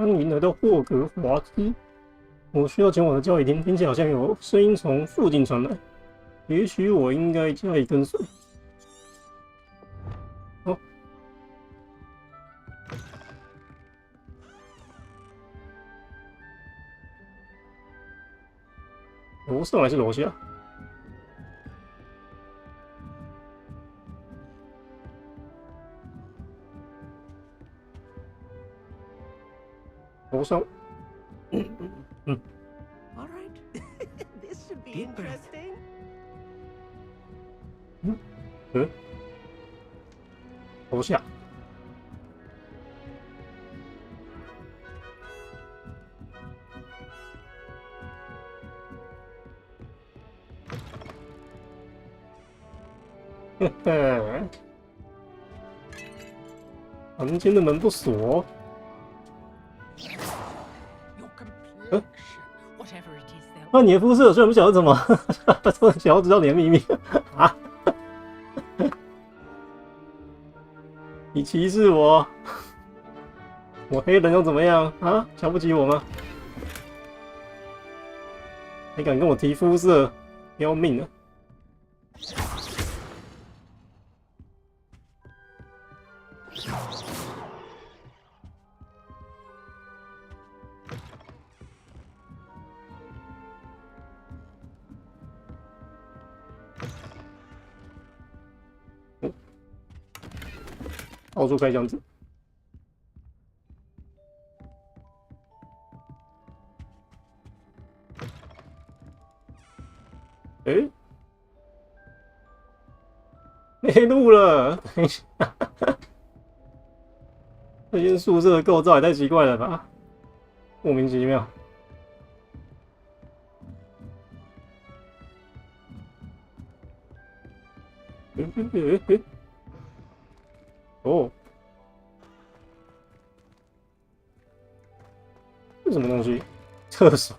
欢迎来到霍格华兹。我需要前往的交易厅，听起来好像有声音从附近传来。也许我应该加以跟随。哦，楼上还是楼下？楼上。嗯。All right. This should be interesting. 楼下。嘿嘿，房间的门不锁。那你的肤色虽然不晓得怎么，想要知道你的秘密啊？你歧视我？我黑人又怎么样啊？瞧不起我吗？你敢跟我提肤色，要命了！到处开箱子。欸，没路了！等一下，这间宿舍的构造也太奇怪了吧，莫名其妙。哦，这什么东西？厕所。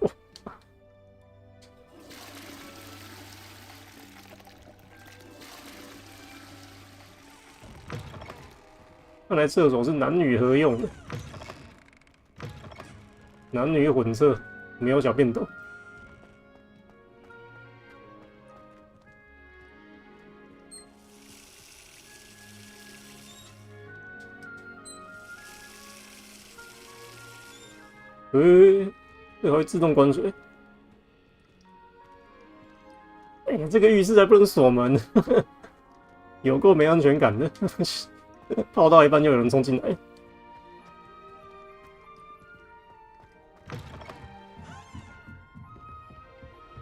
看来厕所是男女合用的，男女混厕，没有小便斗。这还会自动关水。哎呀，这个浴室还不能锁门，有够没安全感的。泡到一半就有人冲进来。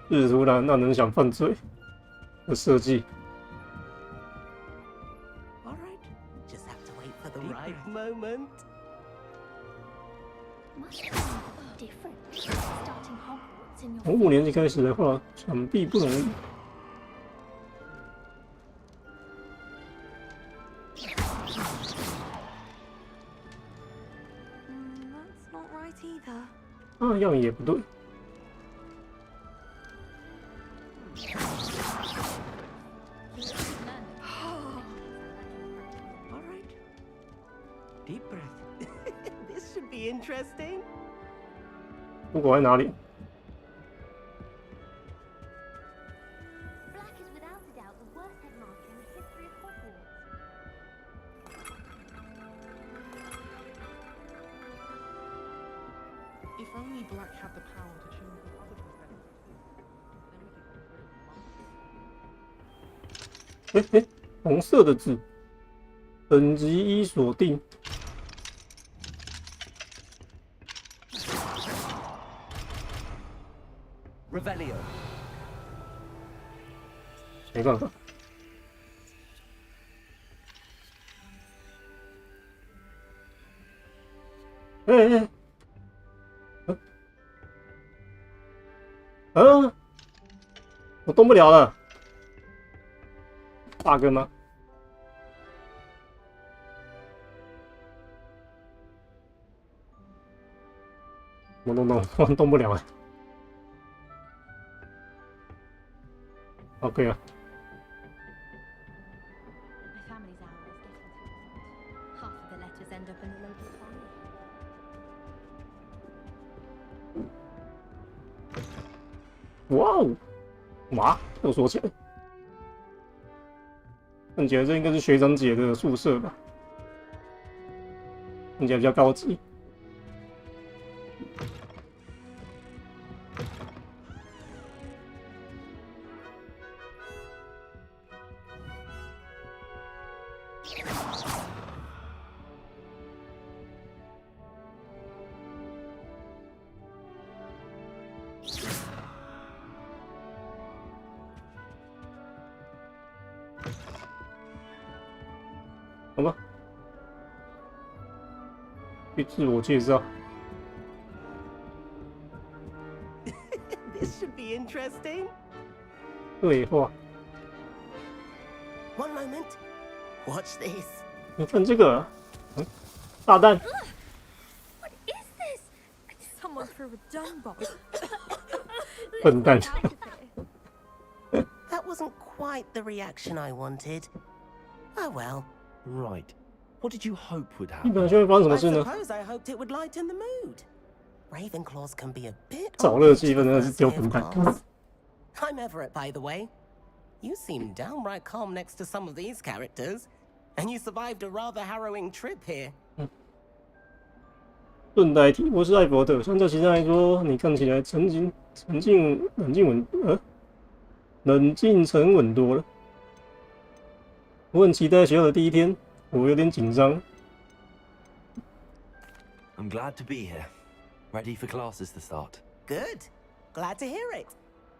日图让人想犯罪的设计。All right. Just have to wait for the right moment. Different. Starting Hogwarts in your 从5年级开始的话，想必不容易。That's not right either. 那样也不对。All right. Deep breath. This should be interesting. 不管在哪里。Black is without a doubt the worst headmaster in the history of Hogwarts. If only Black had the power to change the other professors. 红色的字，等级1锁定。Revelio. 没办法。我动不了了。bug 吗？我动不了了。OK 啊。My family's hour is getting too hot. Half of the letters end up in the local fire. 哇哦，哇，又锁起来。看起来这应该是学长姐的宿舍吧，看起来比较高级。好吧，去自我介绍。This should be interesting. 对话， One moment. Watch this. 你看这个，炸弹， What is this? Someone threw a dung bomb. 笨蛋。 Out of here. That wasn't quite the reaction I wanted. Oh well. Right. What did you hope would 一 happen? 般就会发生什么 I 事呢？ suppose I hoped it would lighten the mood. Ravenclaws can be a bit 找乐气氛真的是丢笨蛋。 I'm Everett, by the way. You seem downright calm next to some of these characters, and you survived a rather harrowing trip here. 顺带提，我是艾伯特。相较其他来说，你看起来冷静沉稳多了。我很期待学校的第一天，我有点紧张。 I'm glad to be here. Ready for classes to start. Good. Glad to hear it.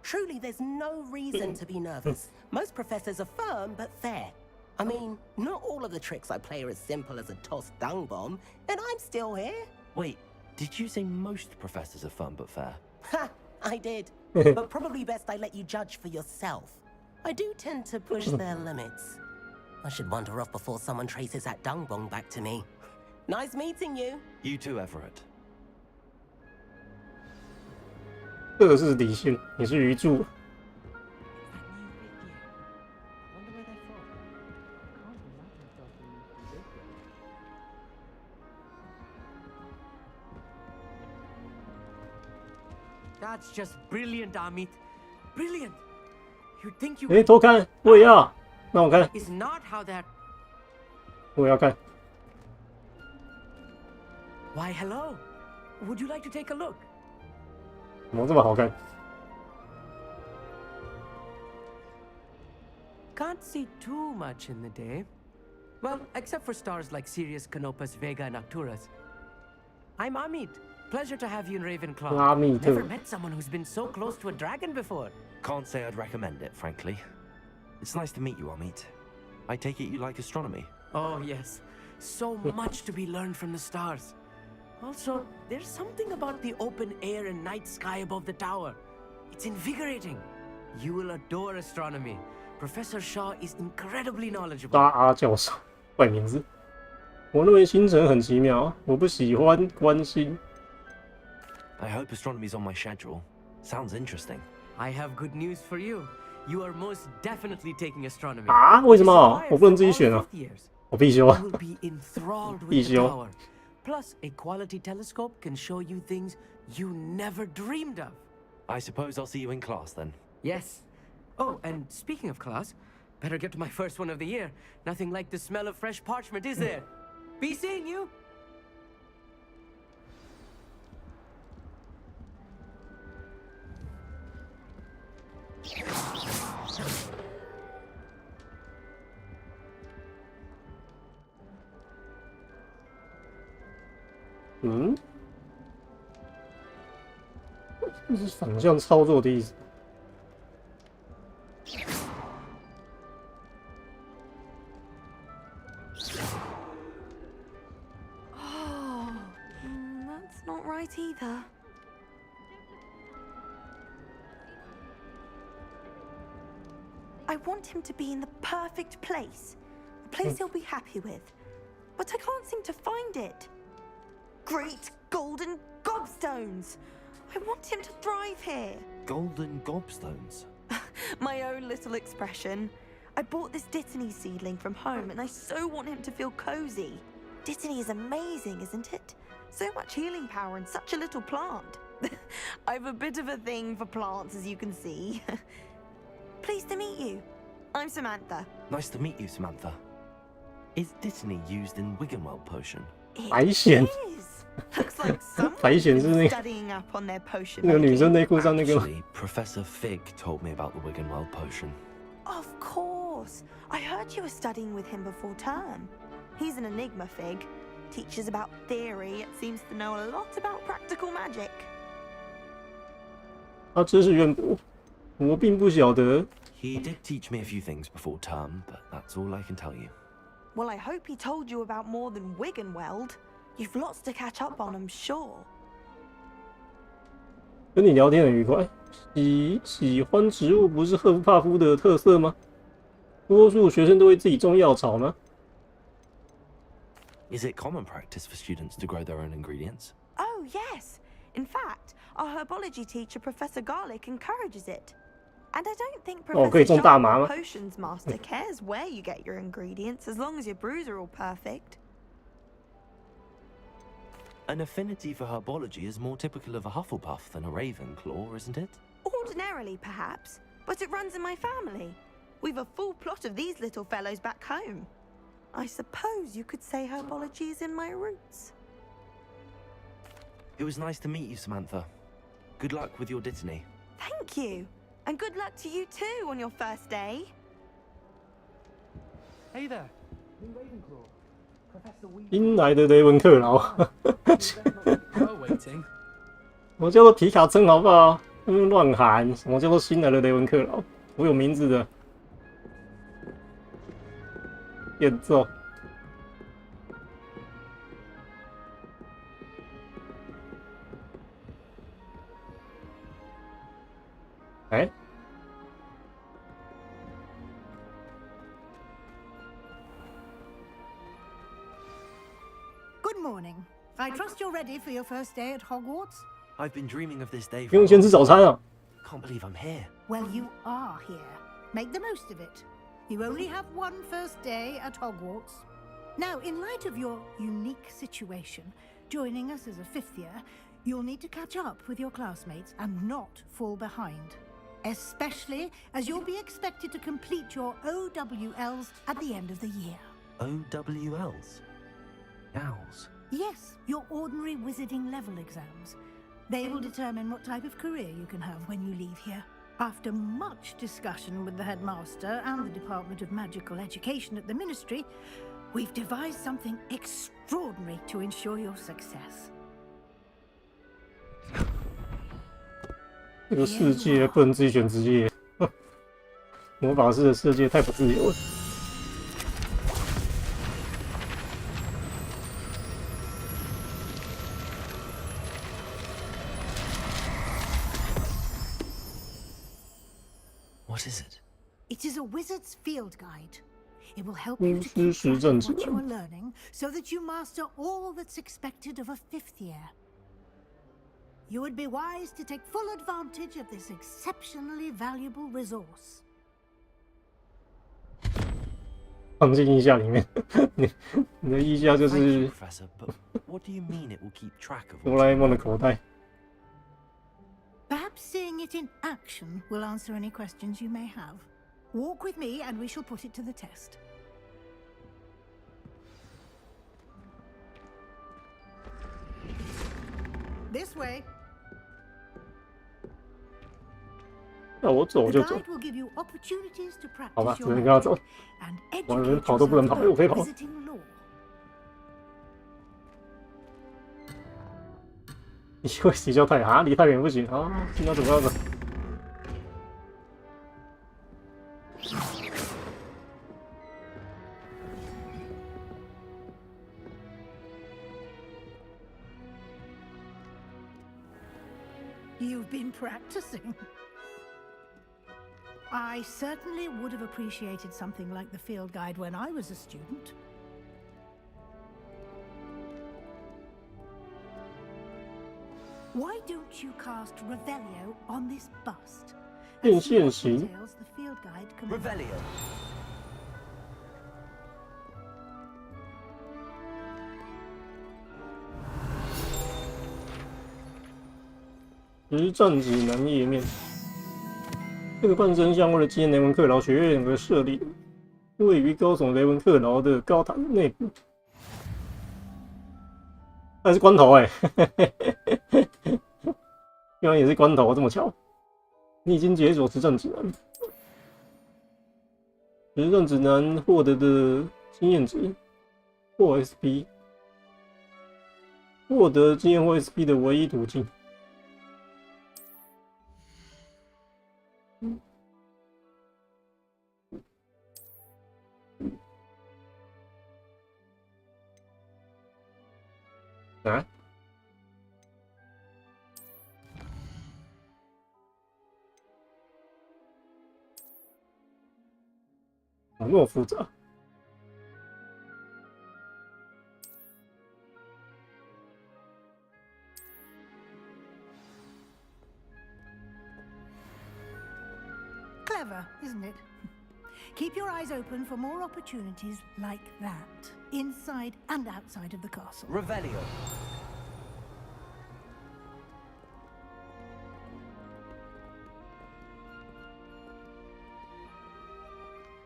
Truly, there's no reason to be nervous. Most professors are firm but fair. I mean, not all of the tricks I play are as simple as a tossed dung bomb, and I'm still here. Wait, did you say most professors are fun but fair? Ha! I did. But probably best I let you judge for yourself. I do tend to push their limits. I should wander off before someone traces that dung bomb back to me. Nice meeting you. You too, Everett. 这个是底线，你是鱼柱。 That's just brilliant, Amit. Brilliant. You think you 哎，偷看，我也要，让我看， is not how that. 我也要看。 Why, hello. Would you like to take a look? 怎么这么好看？ Can't see too much in the day. Well, except for stars like Sirius, Canopus, Vega, and Arcturus. I'm Amit. Pleasure to have you in Ravenclaw. 拉密特 Never met someone who's been so close to a dragon before. Can't say I'd recommend it, frankly. It's nice to meet you, Amit. I take it you like astronomy. Oh, yes. So much to be learned from the stars. Also, there's something about the open air and night sky above the tower. It's invigorating. You will adore astronomy. Professor Shaw is incredibly knowledgeable. 大阿教授，怪名字。我认为星辰很奇妙，我不喜欢关心。 I hope astronomy's on my schedule. Sounds interesting. I have good news for you. You are most definitely taking astronomy. 啊？为什么 It's 我不能自己 required 选 for 啊 all？ fifth years. 我必修 You 啊！ will be enthralled with 必 the 修。 tower. Plus, a quality telescope can show you things you never dreamed of. I suppose I'll see you in class then. Yes. Oh, and speaking of class, better get to my first one of the year. Nothing like the smell of fresh parchment, is there? Be seeing you. 嗯，这是反向操作的意思。 Oh, that's not right either. I want him to be in the perfect place, a place he'll be happy with. But I can't seem to find it. Great golden gobstones! I want him to thrive here. Golden gobstones. My own little expression. I bought this Dittany seedling from home and I so want him to feel cozy. Dittany is amazing, isn't it? So much healing power in such a little plant. I've a bit of a thing for plants, as you can see. Pleased to meet you. I'm Samantha. Nice to meet you, Samantha. Is Dittany used in Wiggenweld potion? It 白显 is. Looks like someone's 白显是 been 那个 studying up on their potion 那个女 making. 生内裤上那个吗？ Actually, Professor Fig told me about the Wiggenweld potion. Of course. I heard you were studying with him before term. He's an enigma, Fig. Teaches about theory, it seems to know a lot about practical magic. 他知识渊博，我并不晓得。 He did teach me a few things before term, but that's all I can tell you. Well, I hope he told you about more than Wiggenweld. You've lots to catch up on, I'm sure. 跟你聊天很愉快。喜欢植物不是赫夫帕夫的特色吗？多数学生都会自己种药草吗？ Is it common practice for students to grow their own ingredients? Oh, yes. In fact, our herbology teacher, Professor Garlic, encourages it. And I don't think 哦，可以 Professor 种大 Sharp, 麻 our 吗？ potions master, cares where you get your ingredients as long as your brews are all perfect. An affinity for herbology is more typical of a Hufflepuff than a Ravenclaw, isn't it? Ordinarily, perhaps, but it runs in my family. We've a full plot of these little fellows back home. I suppose you could say herbology is in my roots. It was nice to meet you, Samantha. Good luck with your Dittany. Thank you. And good luck to you too on your first day. Hey there. New Ravenclaw. Professor Weasley. 新来的雷文克劳， We're waiting. 我叫做皮卡丘好不好？不用乱喊，什么叫做新来的雷文克劳？我有名字的。演奏。哎， Good morning. I trust you're ready for your first day at Hogwarts? I've been dreaming of this day 不 for 用 a 先 long 吃早餐啊！ Can't believe I'm here. Well, you are here. Make the most of it. You only have one first day at Hogwarts. Now, in light of your unique situation, joining us as a fifth year, you'll need to catch up with your classmates and not fall behind. Especially as you'll be expected to complete your OWLs at the end of the year. OWLs? Owls. Yes, your ordinary wizarding level exams. They will determine what type of career you can have when you leave here. After much discussion with the headmaster and the Department of Magical Education at the Ministry, we've devised something extraordinary to ensure your success. 这个世界不能自己选职业，魔法师的世界太不自由了。 What is it? It is a wizard's field guide. It will help you to 巫师 keep 实 track 证 of 者 what you are learning so that you master all that's expected of a fifth year. You would be wise to take full advantage of this exceptionally valuable resource. 放进腋下里面，你的腋下就 Thank you, 是 Professor, but what do you mean it will keep track of 哆 what 啦 A you 梦的 learn? 口袋。 Perhaps seeing it in action will answer any questions you may have. Walk with me and we shall put it to the test. This way. 要我走 The 就走， guide will give you opportunities to 好吧， practice 只 your 能跟他 magic 走。 and 我连 educate 跑都不能 yourself 跑，我可以 about 跑。 visiting law. 你会骑较太远啊，离太远不行啊，那怎么样呢？ You've been practicing. I certainly would have appreciated something like the field guide when I was a student. Why don't you cast Revelio on this bust? 变 and see 现 what 型， details the field guide can Revelio. 实战指南页面。这个半身像为了纪念雷文克劳学院而设立的，位于高耸雷文克劳的高塔内部。还是关头哎、欸，居然也是关头，这么巧！你已经解锁实战指南，实战指南获得的经验值或 SP， 获得经验或 SP 的唯一途径。啊？怎么那么复杂？Clever, isn't it? Keep your eyes open for more opportunities like that, inside and outside of the castle. Revelio.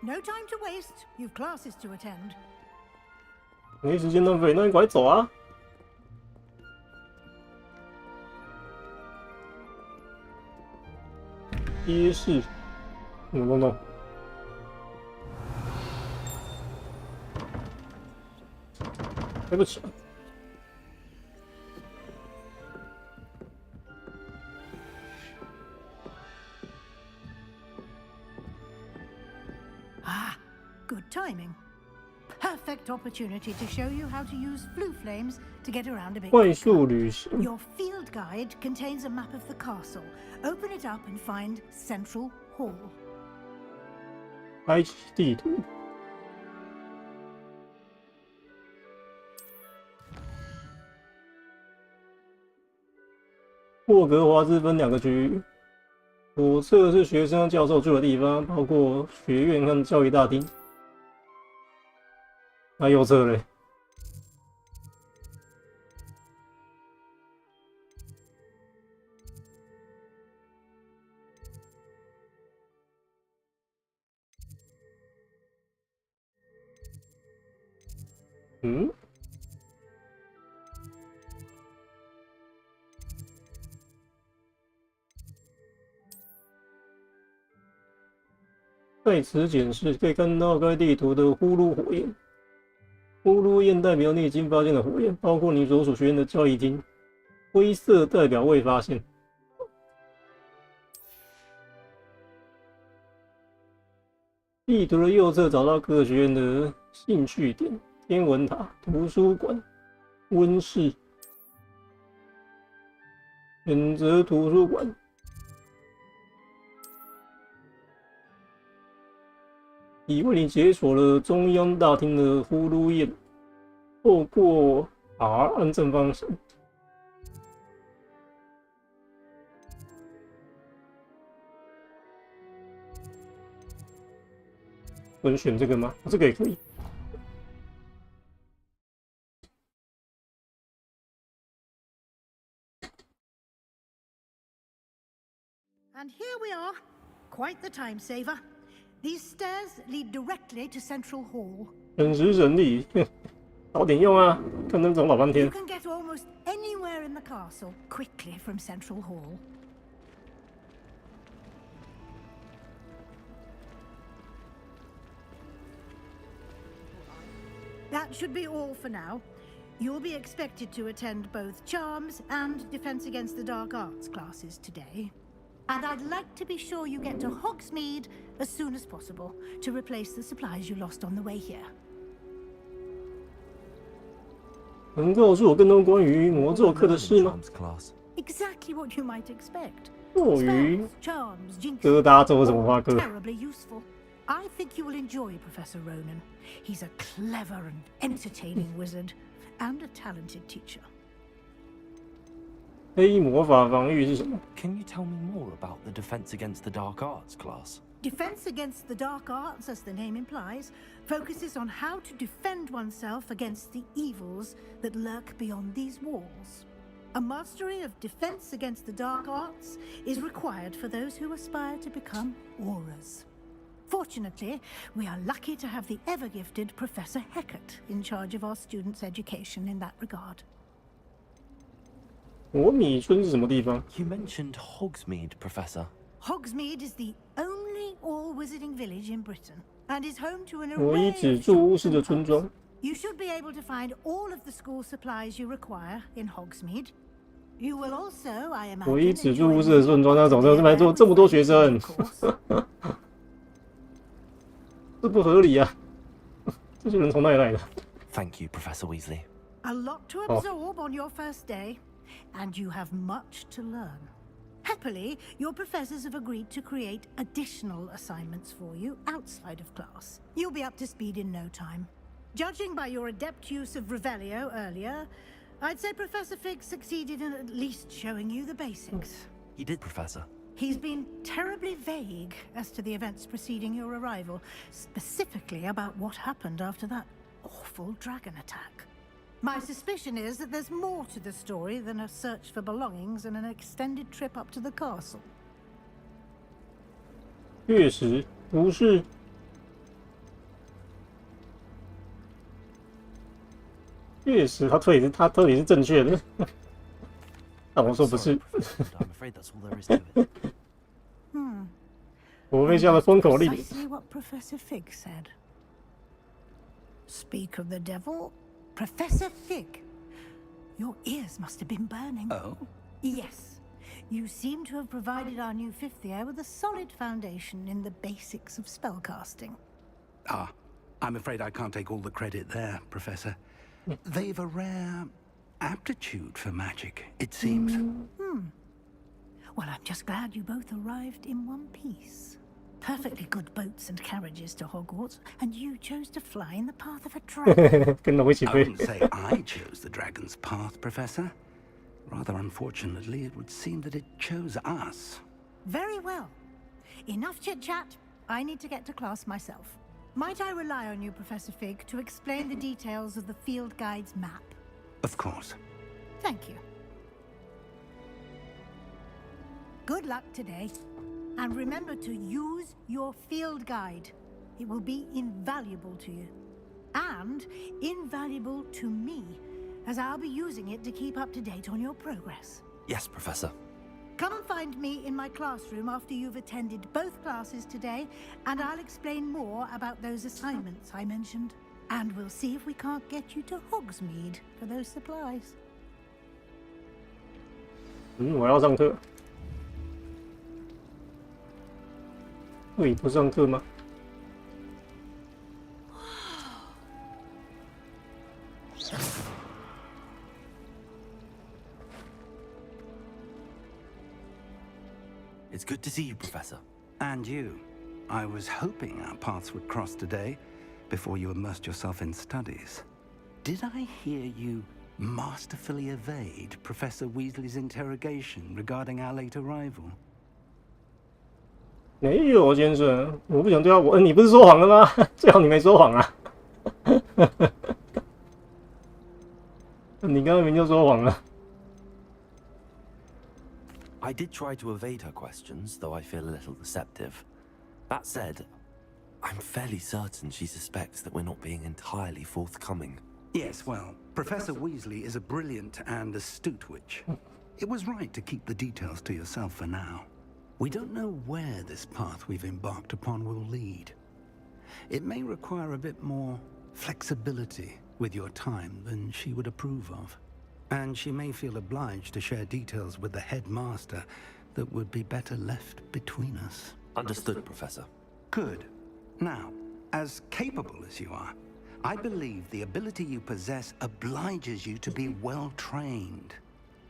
No time to waste. You've classes to attend. 没时间浪费，那你快走啊！贴士，弄。对不起。Ah, good timing. Perfect opportunity to show you how to use flue flames to get around a bit. 快速旅行。 Your field guide contains a map of the castle. Open it up and find Central Hall. 开启地图。霍格华兹分2个区域，左侧是学生和教授住的地方，包括学院和教育大厅。那右侧嘞？嗯？在此检视可以看到该地图的呼噜火焰。呼噜焰代表你已经发现的火焰，包括你所属学院的交易厅。灰色代表未发现。地图的右侧找到各学院的兴趣点：天文塔、图书馆、温室。选择图书馆。已为你解锁了中央大厅的呼噜焰，透过 R 按正方形。能选这个吗？这个也可以。And here we are. Quite the time saver. These stairs lead directly to Central Hall. 省时省力，早点用啊！看能走老半 You 天。 can get almost anywhere in the castle quickly from Central Hall. That should be all for now. You'll be expected to attend both Charms and Defense Against the Dark Arts classes today. And I'd like to be sure you get to Hogsmeade as soon as possible to replace the supplies you lost on the way here. 能告诉我更多关于魔咒课的事吗？ Exactly what you might expect. 咒语 Spells, charms, jinxes, 疙瘩咒怎么发歌？ terribly useful. I think you will enjoy Professor Ronan. He's a clever and entertaining wizard and a talented teacher. 黑魔法防御是什么？ Can you tell me more about the Defense Against the Dark Arts class? Defense against the dark arts, as the name implies, focuses on how to defend oneself against the evils that lurk beyond these walls. A mastery of defense against the dark arts is required for those who aspire to become auras. Fortunately, we are lucky to have the ever-gifted Professor Heckert in charge of our students' education in that regard. 国米村是什么地方？ You mentioned Hogsmeade, Professor. Hogsmeade is the only all-wizarding village in Britain and is home to an 我已 array 止 of 住巫 shops 师的 and 村 pubs. 庄。 You should be able to find all of the school supplies you require in Hogsmeade. You will also, I 我已 imagine, 止住 enjoy 巫师的村庄，那 visiting 总是 Oxford 来做 with 这么多学 friends, 生 of，course. 这不合理啊！这些人从哪里来的？ Thank you, Professor Weasley. A lot to absorb on your first day, and you have much to learn. Happily, your professors have agreed to create additional assignments for you outside of class. You'll be up to speed in no time. Judging by your adept use of Revelio earlier, I'd say Professor Fig succeeded in at least showing you the basics. He did, Professor. He's been terribly vague as to the events preceding your arrival, specifically about what happened after that awful dragon attack. My suspicion is that there's more to the story than a search for belongings and an extended trip up to the castle. 确实不是。确实，他推理是正确的。但我说不是 Sorry, Professor, but I'm afraid that's all there is to it. 我被下了封口令。 Precisely what Professor Fig said. Speak of the devil, Professor Fig. Your ears must have been burning. Oh? Yes. You seem to have provided our new fifth year with a solid foundation in the basics of spellcasting. Ah, I'm afraid I can't take all the credit there, Professor. They've a rare aptitude for magic, it seems. Well, I'm just glad you both arrived in one piece. Perfectly good boats and carriages to Hogwarts, and you chose to fly in the path of a dragon. 跟着我一起 I 飞。 wouldn't say I chose the dragon's path, Professor. Rather unfortunately, it would seem that it chose us. Very well. Enough chit-chat. I need to get to class myself. Might I rely on you, Professor Fig, to explain the details of the field guide's map? Of course. Thank you. Good luck today. And remember to use your field guide. It will be invaluable to you. And invaluable to me, as I'll be using it to keep up to date on your progress. Yes, Professor. Come and find me in my classroom after you've attended both classes today, and I'll explain more about those assignments I mentioned. And we'll see if we can't get you to Hogsmeade for those supplies. 我要上课。对，不上课吗？ It's good to see you, Professor. And you. I was hoping our paths would cross today, before you immersed yourself in studies. Did I hear you masterfully evade Professor Weasley's interrogation regarding our late arrival? 没有，先生，我不想对他。你不是说谎了吗？最好你没说谎啊！你刚刚明明就说谎了。 I did try to evade her questions, though I feel a little deceptive. That said, I'm fairly certain she suspects that we're not being entirely forthcoming. Yes, well, Professor Weasley is a brilliant and astute witch. It was right to keep the details to yourself for now. We don't know where this path we've embarked upon will lead. It may require a bit more flexibility with your time than she would approve of. And she may feel obliged to share details with the headmaster that would be better left between us. Understood, Professor. Good. Now, as capable as you are, I believe the ability you possess obliges you to be well trained.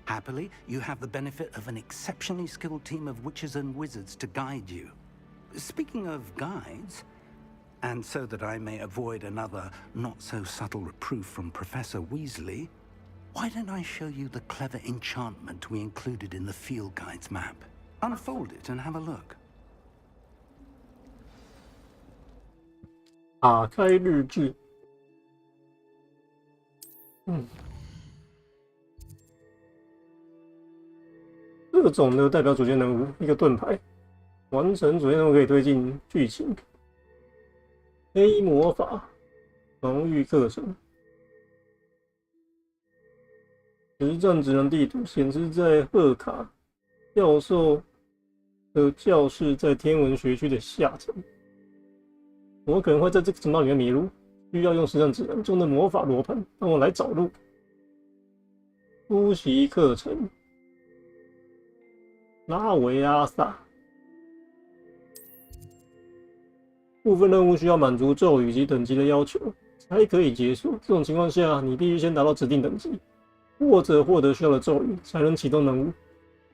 Happily, you have the benefit of an exceptionally skilled team of witches and wizards to guide you. Speaking of guides, and so that I may avoid another not-so-subtle reproof from Professor Weasley, why don't I show you the clever enchantment we included in the field guide's map? Unfold it and have a look. 打开日志。各种的代表主线任务，一个盾牌，完成主线任务可以推进剧情。黑魔法防御课程，实战指南地图显示在赫卡教授的教室在天文学区的下层。我可能会在这个城堡里面迷路，需要用实战指南中的魔法罗盘帮我来找路。突袭课程，拉维阿萨。部分任务需要满足咒语及等级的要求才可以结束。这种情况下，你必须先达到指定等级，或者获得需要的咒语才能启动任务。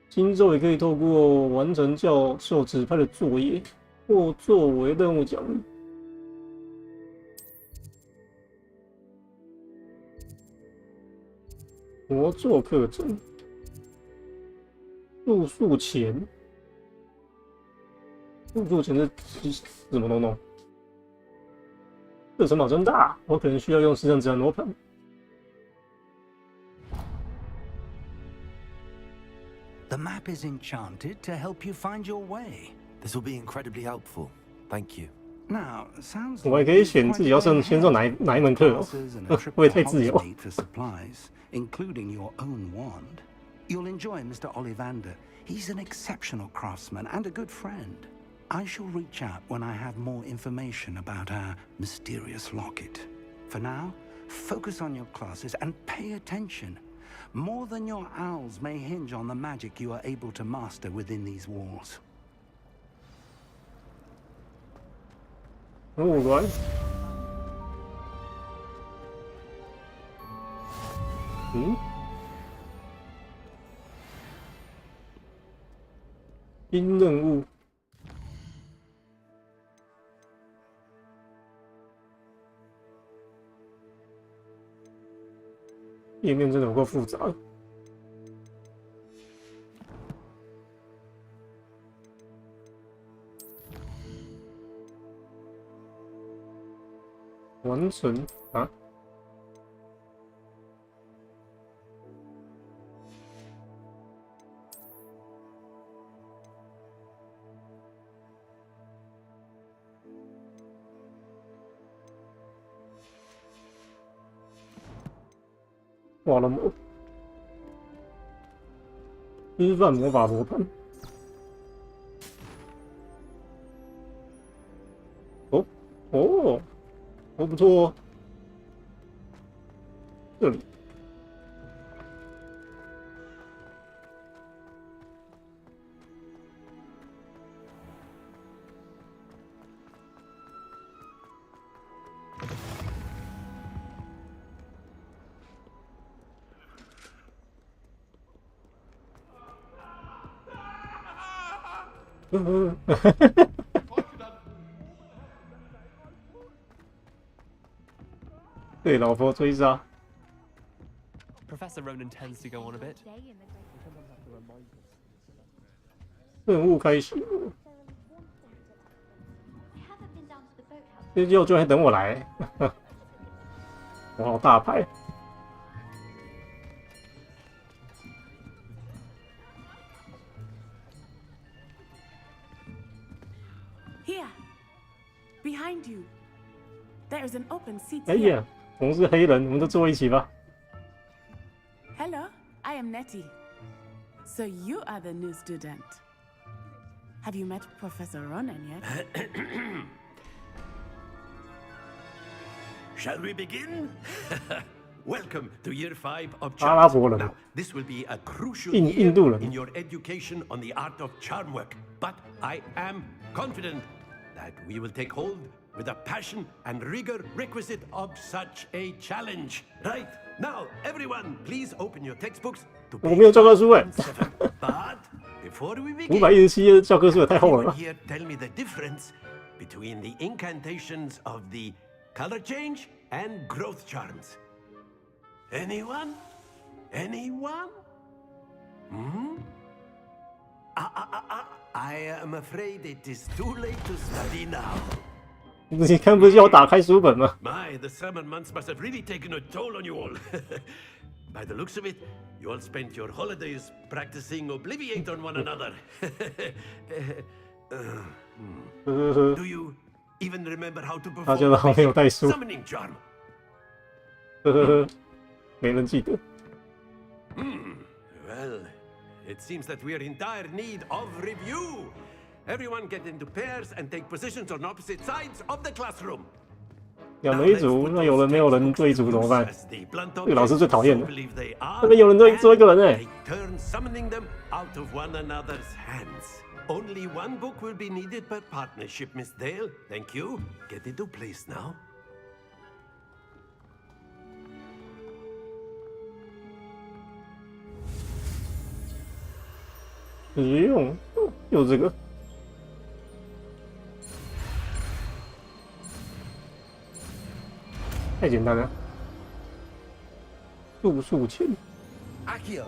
新咒也可以透过完成教授指派的作业，或作为任务奖励。魔咒课程，住宿前，入住前是什么东东？这城堡真大，我可能需要用实战指南罗盘。The map is enchanted to help you find your way. This will be incredibly helpful. Thank you. Now, sounds 我还可以选自己要先上哪一门课哦，会不会太自由？ for supplies, including your own wand. You'll enjoy Mr. Ollivander. He's an exceptional craftsman and a good friend. I shall reach out when I have more information about our mysterious locket. For now, focus on your classes and pay attention. More than your owls may hinge on the magic you are able to master within these walls. 任务关。新任务。页面真的有够复杂。完成啊！画了魔，吃饭魔法罗盘。哦哦。哦，不错哦。这里，被老婆追杀。Professor Ronan tends to go on a bit. 任务开始。这就还等我来。我好大牌。Here, behind you, there is an open seat 哎 here. 呀，我们是黑人，我们都坐一起吧。Hello, I am Nettie. So you are the new student. Have you met Professor Ronan yet? Shall we begin? Welcome to Year 5 of 阿拉 Charms. 伯人 Now, this will be a crucial 印 year 度人 in your education on the art of charm work. But I am confident that we will take hold with the passion and rigor requisite of such a challenge. Right, now, everyone, please open your textbooks to 我没有教科书哎， But before we begin, 517页教科书也太厚了 anyone 吧？ here tell me the difference between the incantations of the color change and growth charms? Anyone? Anyone? I am afraid it is too late to study now. 你看不是要我打开书本吗？ My, the summer months must have really taken a toll on you all. By the looks of it, you all spent your holidays practicing Obliviate on one another. Do you even remember how to 大家 perform 都好没有 basic 带书， summoning charm? 没人记得。 Well, it seems that we are in dire need of review. Everyone get into pairs and take positions on opposite sides of the classroom. 两人一组，那有人没有人对组怎么办？这个老师最讨厌的。那边有人做一个人哎。 Take turns summoning them out of one another's hands. Only one book will be needed per partnership, Miss Dale. Thank you. Get into place now. 实用，有这个。太简单了。住宿钱， Akio.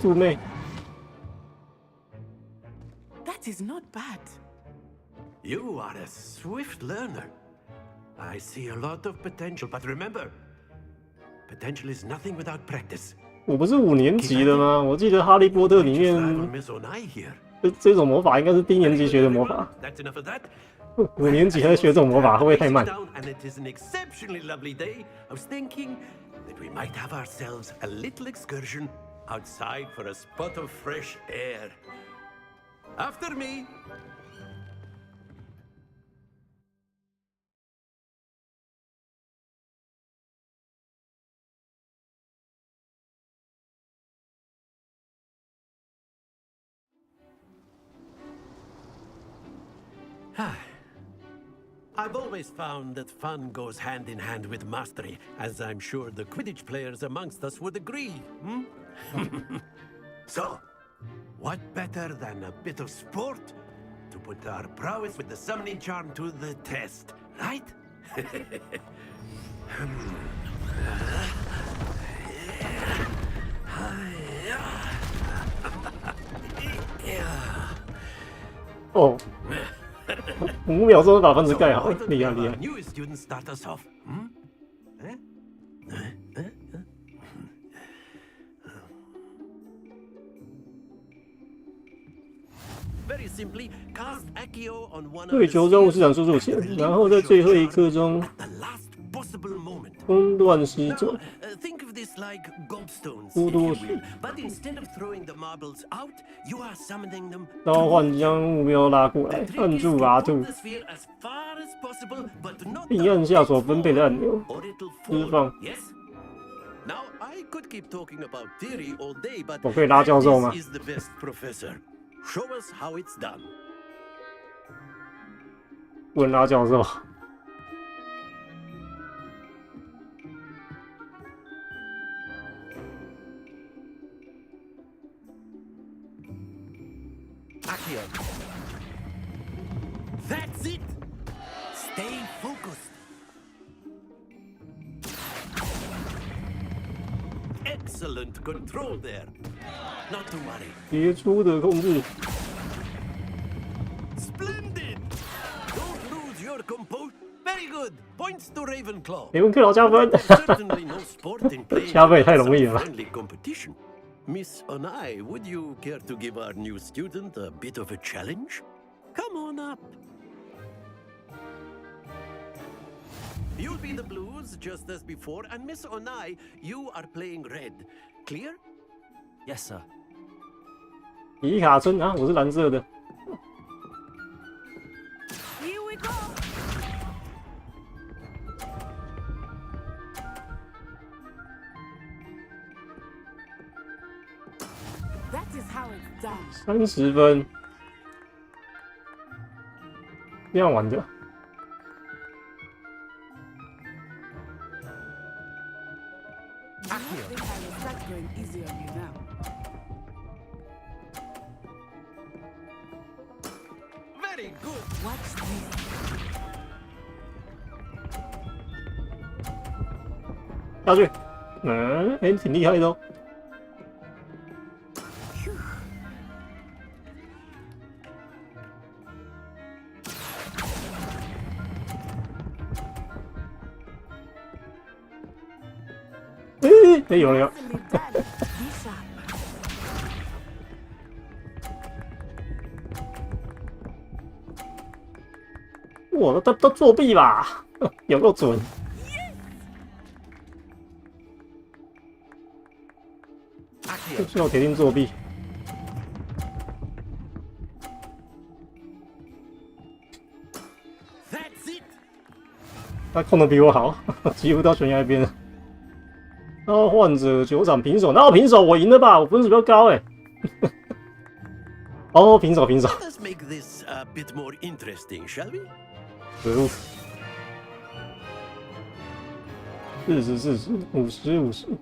住妹。 That is not bad. You are a swift learner. I see a lot of potential, but remember, potential is nothing without practice. 我不是5年级的吗？我记得《哈利波特》里 Just 面 on Miss Onai here. 这种魔法应该是低年级学的魔法。 That's enough of that. 5年级还在学这种魔法，会不会太慢？ And it is an exceptionally lovely day. I was thinking that we might have ourselves a little excursion outside for a spot of fresh air. After me. I've always found that fun goes hand in hand with mastery, as I'm sure the Quidditch players amongst us would agree. So, what better than a bit of sport to put our prowess with the summoning charm to the test, right? Oh. 5秒钟把房子盖好，厉害厉害。 New students start us off. Very simply, cast Accio on one of 对球中市场输入钱，然后在最后一刻中 the last possible moment. 中断施 Now, 咒。 think of this like gobstones, 多 if 多 you 水 will. But instead of throwing the marbles out, you are summoning them. 召唤将目标拉过来， The 按 trick is 住 to R2， put the sphere as far as possible, but not 并按下所分配的按钮， or it'll 释 fall. 放。 Yes. Now I could keep talking about theory all day, but 我可以拉教授吗？ this is the best, Professor. Show us how it's done. 问拉教授。 Accio. That's it. Stay focused. Excellent control there. Not to worry. 杰出的控制， Splendid. Don't lose your composure. Very good. Points to Ravenclaw. 雷文克劳加分。 Certainly no sport in playing 加分也太容易了吧。 friendly competition. Miss Onai, would you care to give our new student a bit of a challenge? Come on up. You'll be the blues just as before, and Miss Onai, you are playing red. Clear? Yes, sir. 皮卡村啊，我是蓝色的。 Here we go. That is how it's done. 30分，这样玩的。 I think I will start going easy on you now. Very good. Watch this. 下去，还挺厉害的哦。有了有了， done. Be sharp. 哇，都作弊吧？有够准！这我铁定作弊。他控的比我好，几乎到悬崖边了。然后患者9场平手，然后平手我赢了吧？我分数比较高哎。哦，平手。 Let's make this a bit more interesting, shall we? 可恶，40 50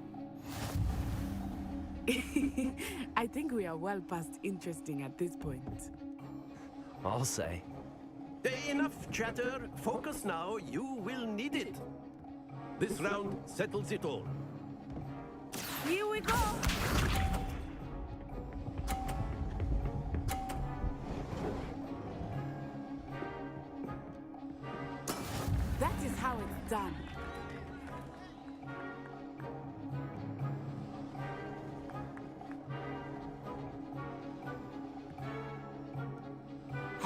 I think we are well past interesting at this point. I'll say. Enough chatter. Focus now. You will need it. This round settles it all. Here we go. That is how it's done.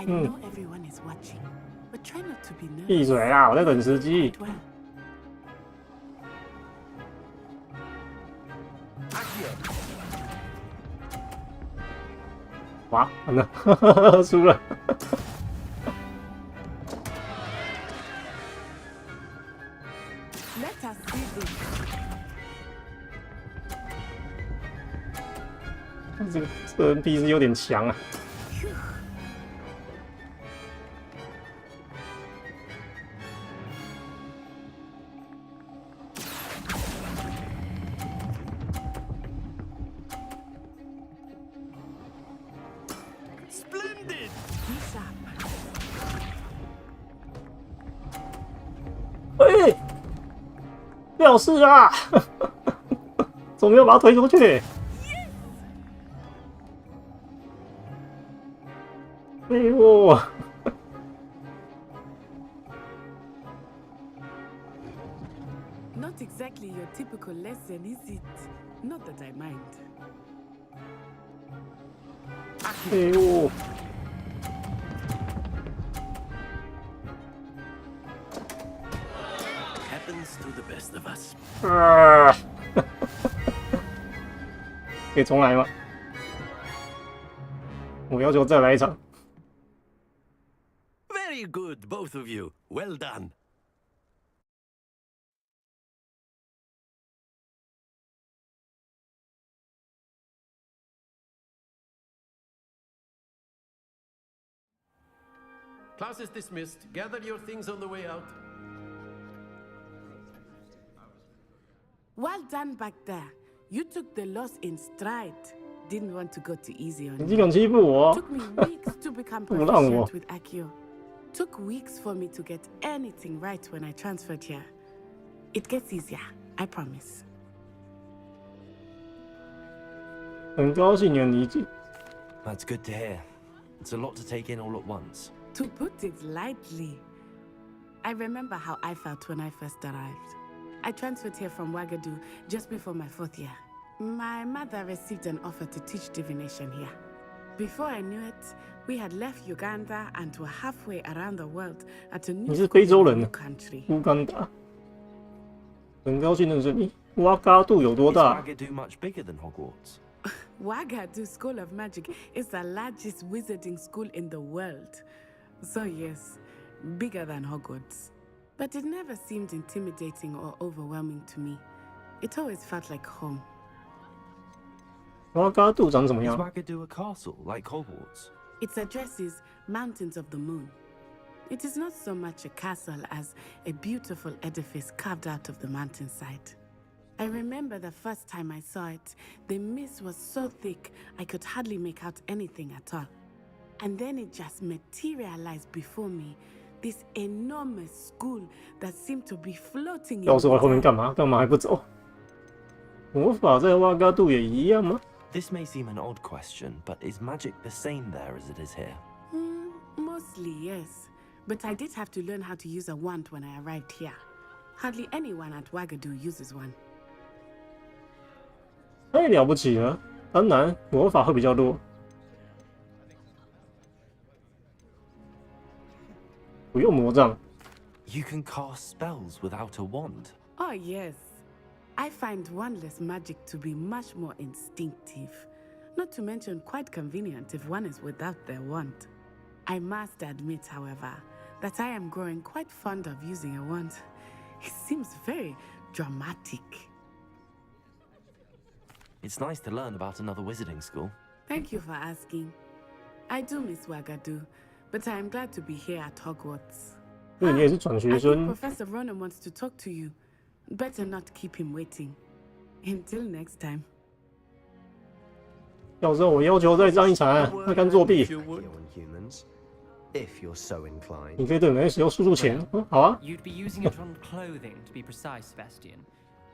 I know everyone is watching, but try not to be nervous. 闭嘴啊！我在等时机。 Quite well. 哇，完了，输了。Let us see this. 这 NPC 有点强啊。 Splendid. Be sharp. 喂，表示啊，怎么没有把他推出去？哎呦！ Not exactly your typical lesson, is it? Not that I mind. 哎呦！ Happens to the best of us. 啊！可以重来吗？我要求再来一场。 Very good, both of you. Well done. Class is dismissed. Gather your things on the way out. Well done back there. You took the loss in stride. Didn't want to go too easy on 你 me. 竟敢欺负我！ Took me weeks to become 不让我。 proficient with Accio. Took weeks for me to get anything right when I transferred here. It gets easier, I promise. 很高兴你能理解。 That's good to hear. It's a lot to take in all at once. To put it lightly, I remember how I felt when I first arrived. I transferred here from Ouagadougou just before my 4th year. My mother received an offer to teach divination here. Before I knew it, we had left Uganda and were halfway around the world at a new 你是非洲 school in 人 a new country. 乌干达。很高兴认识你。哇嘎度有多 Is 大？ Ouagadougou much bigger than Hogwarts? Ouagadougou School of Magic is the largest wizarding school in the world. So yes, bigger than Hogwarts. But it never seemed intimidating or overwhelming to me. It always felt like home. 哇嘎度长怎么 Is 样？ Ouagadougou a castle like Hogwarts? Its address is Mountains of the Moon. It is not so much a castle as a beautiful edifice carved out of the mountainside. I remember the first time I saw it, the mist was so thick I could hardly make out anything at all. And then it just materialized before me, this enormous school that seemed to be floating in 告诉我 the 后面 air. 干嘛？干嘛还不走？魔法在哇嘎度也一样吗？ This may seem an odd question, but is magic the same there as it is here? Mostly, yes. But I did have to learn how to use a wand when I arrived here. Hardly anyone at Ouagadougou uses one. 太了不起了！当然，魔法会比较弱。不用魔杖。 You can cast spells without a wand. Oh, yes. I find wandless magic to be much more instinctive. Not to mention quite convenient if one is without their wand. I must admit, however, that I am growing quite fond of using a wand. It seems very dramatic. It's nice to learn about another wizarding school. Thank you for asking. I do miss Wagadu, but I am glad to be here at Hogwarts. 对你也是转学 I think 生， Professor Ronan wants to talk to you. Better not keep him waiting. Until next time. 教授，我要求再上一场，他敢作弊。 humans, if you're so inclined. 你可以对人类使用输入钳。好啊。 You'd be using it on clothing, to be precise, Sebastian.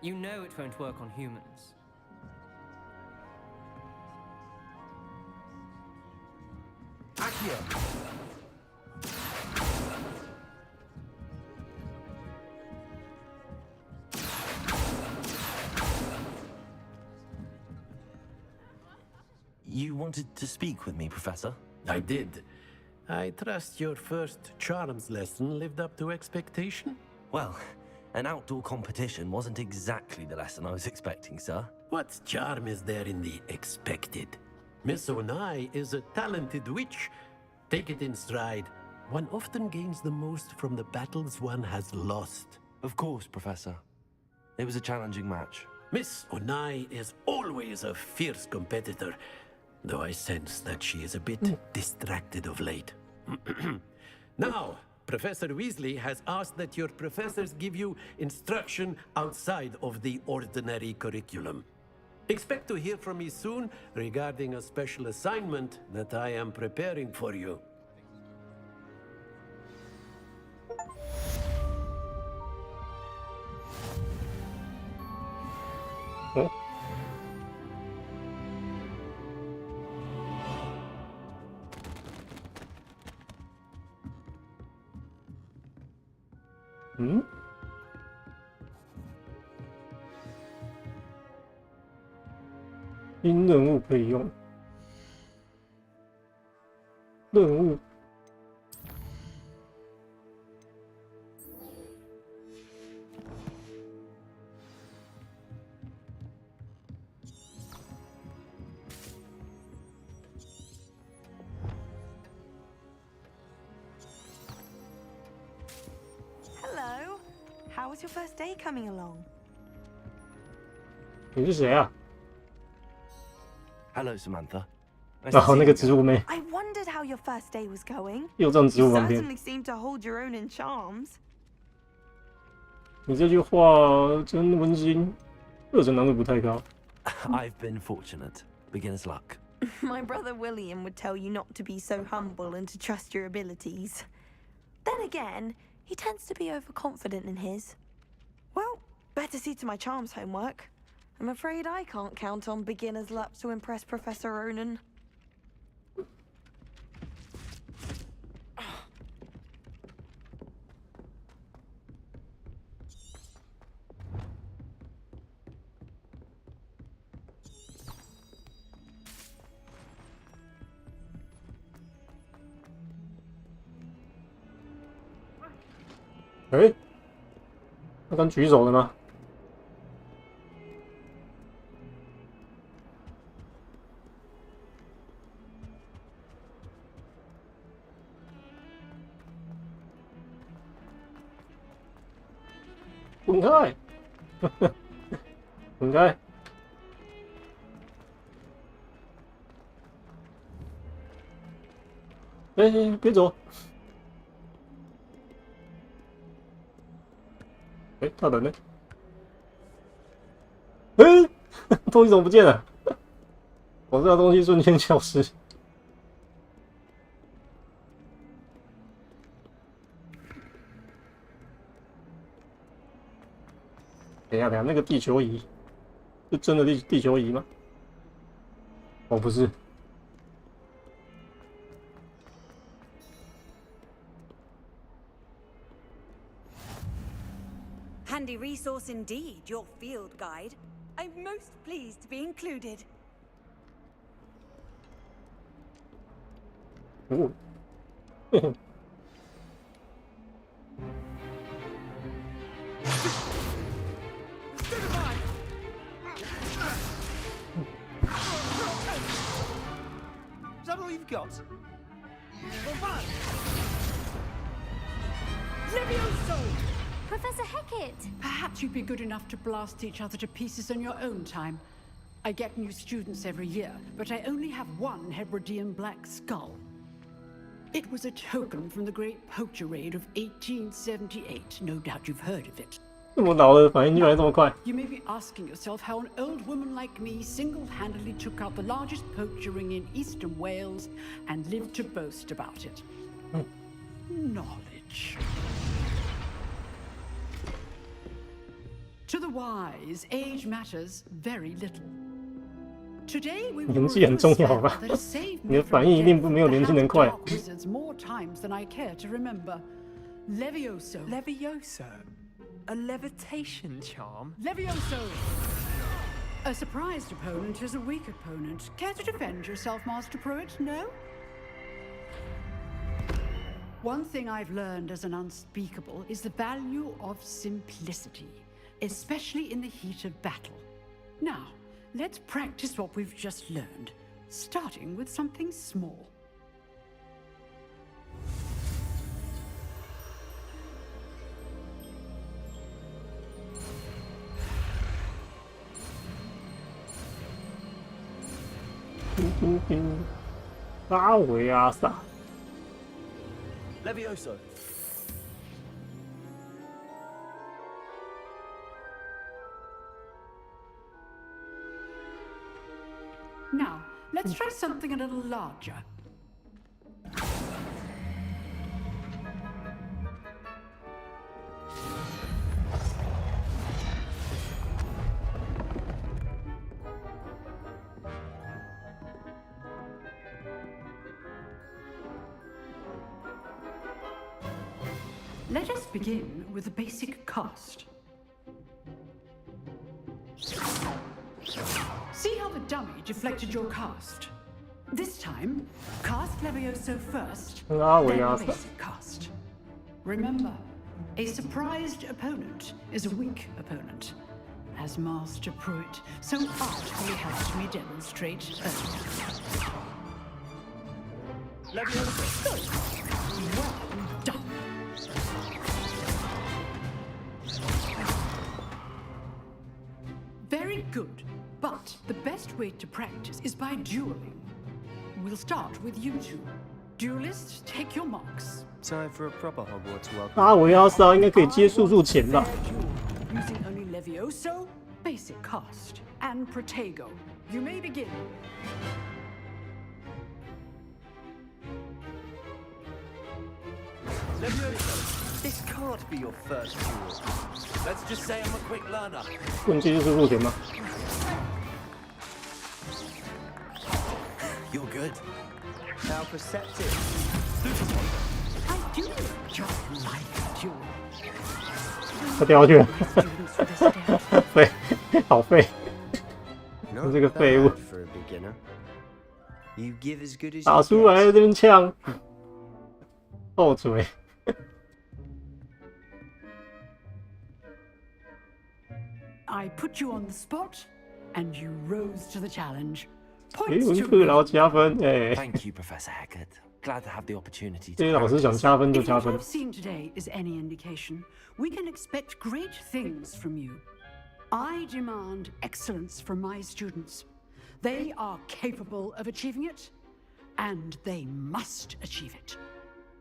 You know it won't work on humans. Accio. You wanted to speak with me, Professor? I did. I trust your first charms lesson lived up to expectation? Well, an outdoor competition wasn't exactly the lesson I was expecting, sir. What charm is there in the expected? Miss Onai is a talented witch. Take it in stride. One often gains the most from the battles one has lost. Of course, Professor. It was a challenging match. Miss Onai is always a fierce competitor, though I sense that she is a bit distracted of late. Now, Professor Weasley has asked that your professors give you instruction outside of the ordinary curriculum. Expect to hear from me soon regarding a special assignment that I am preparing for you. 新任务可以用。任务。Hello. How was your first day coming along? 你是谁啊？ Hello, Samantha. Nice 然 to 后 see 那 you 个植 again. 物妹 I wondered how your first day was going. 又站植 You 物旁边。 certainly seem to hold your own in charms. 你这句话真温馨，热忱难度不太高。 I've been fortunate. Beginner's luck. My brother William would tell you not to be so humble and to trust your abilities. Then again, he tends to be overconfident in his. Well, better see to my charms homework. I'm afraid I can't count on beginner's luck to impress Professor Ronan. Eh? 他刚举手了吗？滚开！滚开！哎，别走！哎，他人呢？哎，东西怎么不见了？我这东西瞬间消失。等一下，那个地球仪是真的地球仪吗？哦，不是。 Handy resource indeed, your field guide. I'm most pleased to be included. 哦，Is that all you've got? Levioso! Professor Hecat! Perhaps you'd be good enough to blast each other to pieces in your own time. I get new students every year, but I only have one Hebridean black skull. It was a token from the Great Poacher Raid of 1878. No doubt you've heard of it. 这么老了，反应居然这么快。 You may be asking yourself how an old woman like me single-handedly took out the largest poacher ring in eastern Wales and lived to boast about it. Knowledge. To the wise, age matters very little. Today we will 年纪很重要吧？ that has saved 你 me 的 from 反应一定 death 没有 at the 年轻 hands 人 of 快。 dark wizards more times than I care to remember. Levioso. Levioso? A levitation charm? Levioso! A surprised opponent is a weak opponent. Care to defend yourself, Master Pruitt? No? One thing I've learned as an unspeakable is the value of simplicity, especially in the heat of battle. Now, let's practice what we've just learned, starting with something small. Levioso. Now, let's try something a little larger. Let us begin with the basic cast. See how the dummy deflected your cast? This time, cast Levioso first, then the basic cast. Remember, a surprised opponent is a weak opponent, as Master Pruitt so artfully helped me demonstrate earlier. Levioso! Good. Well done. Very good, but the best way to practice is by dueling. We'll start with you two. Duelists, take your marks. Time for a proper Hogwarts welcome. 阿维阿萨应该可以接速度前吧？ Using only Levioso, basic cast, and Protego. You may begin. Levioso, this can't be your first duel. Let's just say I'm a quick learner. 不能接速度前吗？ You're good. How perceptive. I do just like duel. 他掉下去了， Students for this day. 废，好废。 Not 这个废物 bad for a beginner. You give as good as 打 you 出来 get. 这边呛，后嘴。 I put you on the spot, and you rose to the challenge. 诶， Points 文 to 科然后加分，哎， Thank you, Professor Hecat. Glad to have the opportunity 这 to 些老师想 practice. 加分就 If 加 what 分 I've。seen today is any indication, we can expect great things from you. I demand excellence from my students. They are capable of achieving it, and they must achieve it.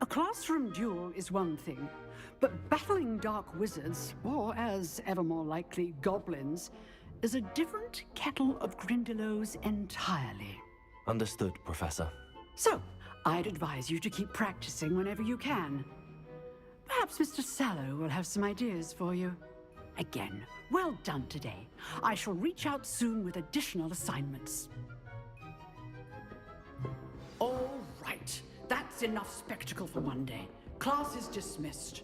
A classroom duel is one thing, but battling dark wizards, or as ever more likely, goblins, is a different kettle of Grindylows entirely. Understood, Professor. So, I'd advise you to keep practicing whenever you can. Perhaps Mr. Sallow will have some ideas for you. Again, well done today. I shall reach out soon with additional assignments. All right, that's enough spectacle for one day. Class is dismissed.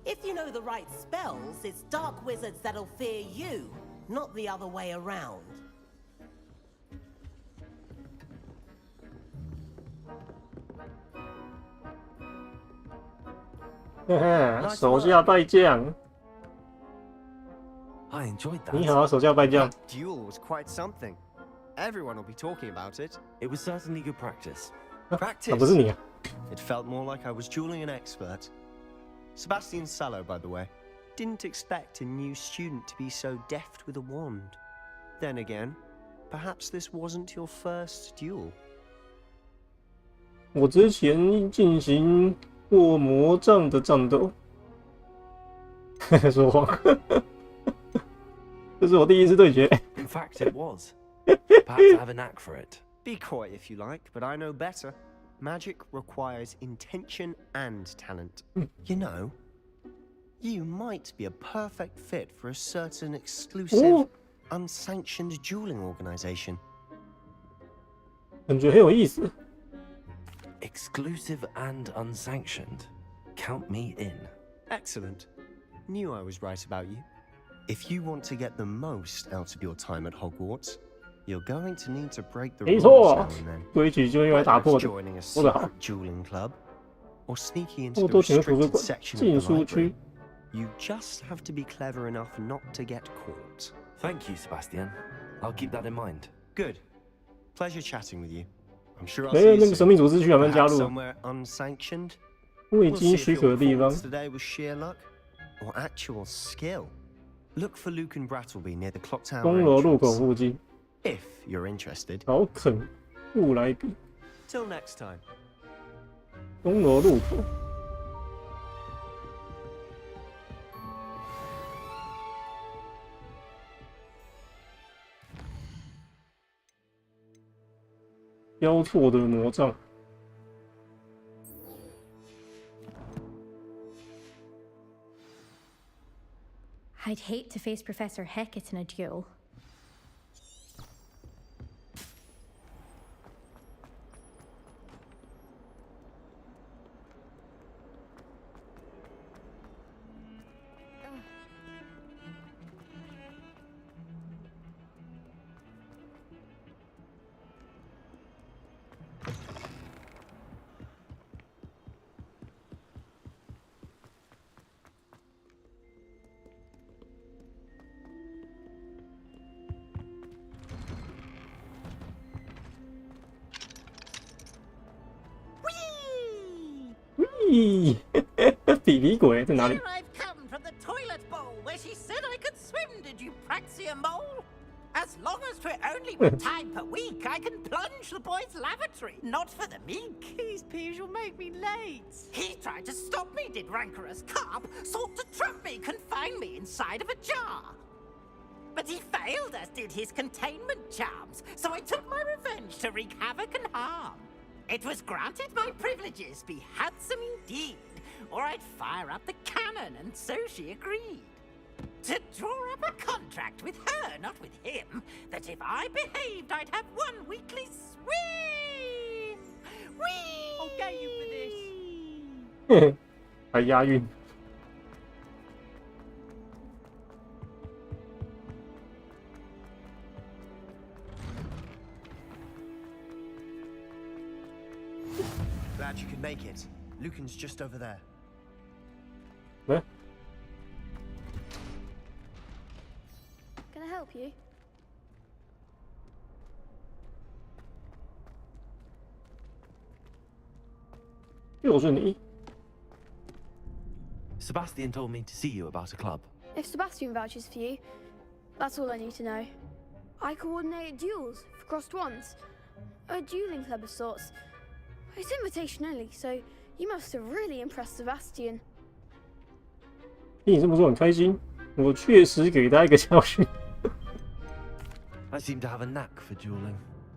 If you know the right spells, it's dark wizards that'll fear you, not the other way around. 嘿嘿，手下败将。 I enjoyed that. 你好，手下败将。 That duel was quite something. Everyone will be talking about it. It was certainly good practice. Practice? 不是你啊。 It felt more like I was dueling an expert. Sebastian Sallow, by the way. Didn't expect a new student to be so deft with a wand. Then again, perhaps this wasn't your first duel. 我之前进行过魔杖的战斗。说谎。这是我第一次对决。In fact, it was. Perhaps I have a knack for it. Be coy if you like, but I know better. Magic requires intention and talent. You know, you might be a perfect fit for a certain exclusive, unsanctioned dueling organization. 感觉很有意思。 Exclusive and unsanctioned. Count me in. Excellent. Knew I was right about you. If you want to get the most out of your time at Hogwarts, you're going to need to break the 没 rules 错 now and then. 规矩就用来打破的。 Joining a 说得好 secret。dueling club, or sneaking into 多 the 多请图书 restricted 馆 section 禁 of the 书区 library.。You just have to be clever enough not to get caught. Thank you, Sebastian. I'll keep that in mind. Good. Pleasure chatting with you. I'm sure I'll 没 see 有 you 那个神秘 soon. 组织去哪边加 Perhaps 入？ somewhere unsanctioned. 未 We'll 经 see 许 if 可 your 的地方。 performance today was sheer luck or actual skill. Look for Luke and Brattleby near the clock tower 钟楼路口 entrance. 附近， If you're interested. 找肯布莱比。 Till next time. 钟楼路口。交错的魔杖。 I'd hate to face Professor Hecat in a duel.咦，比比鬼在哪里？ Here I've come from the toilet bowl where she said I could swim, did you praxia mole? As long as 'twere only one time per week, I can plunge the boy's lavatory, not for the meek. These peas will make me late. He tried to stop me, did rancorous carp, sought to trap me, confine me inside of a jar. But he failed, as did his containment charms, so I took my revenge to wreak havoc and harm. It was granted my privileges be handsome indeed, or I'd fire up the cannon, and so she agreed. To draw up a contract with her, not with him, that if I behaved, I'd have one weekly swim. Whee! I'll get you for this. 还押韵。 Glad you could make it. Lucan's just over there. 喂， Can I help you? 就是你。 Sebastian told me to see you about a club. If Sebastian vouches for you, that's all I need to know. I coordinate duels for crossed wands. A dueling club of sorts. It's invitation only, so you must have really impressed Sebastian. 听你这么说很开心，我确实给他一个教训。 I seem to have a knack for dueling.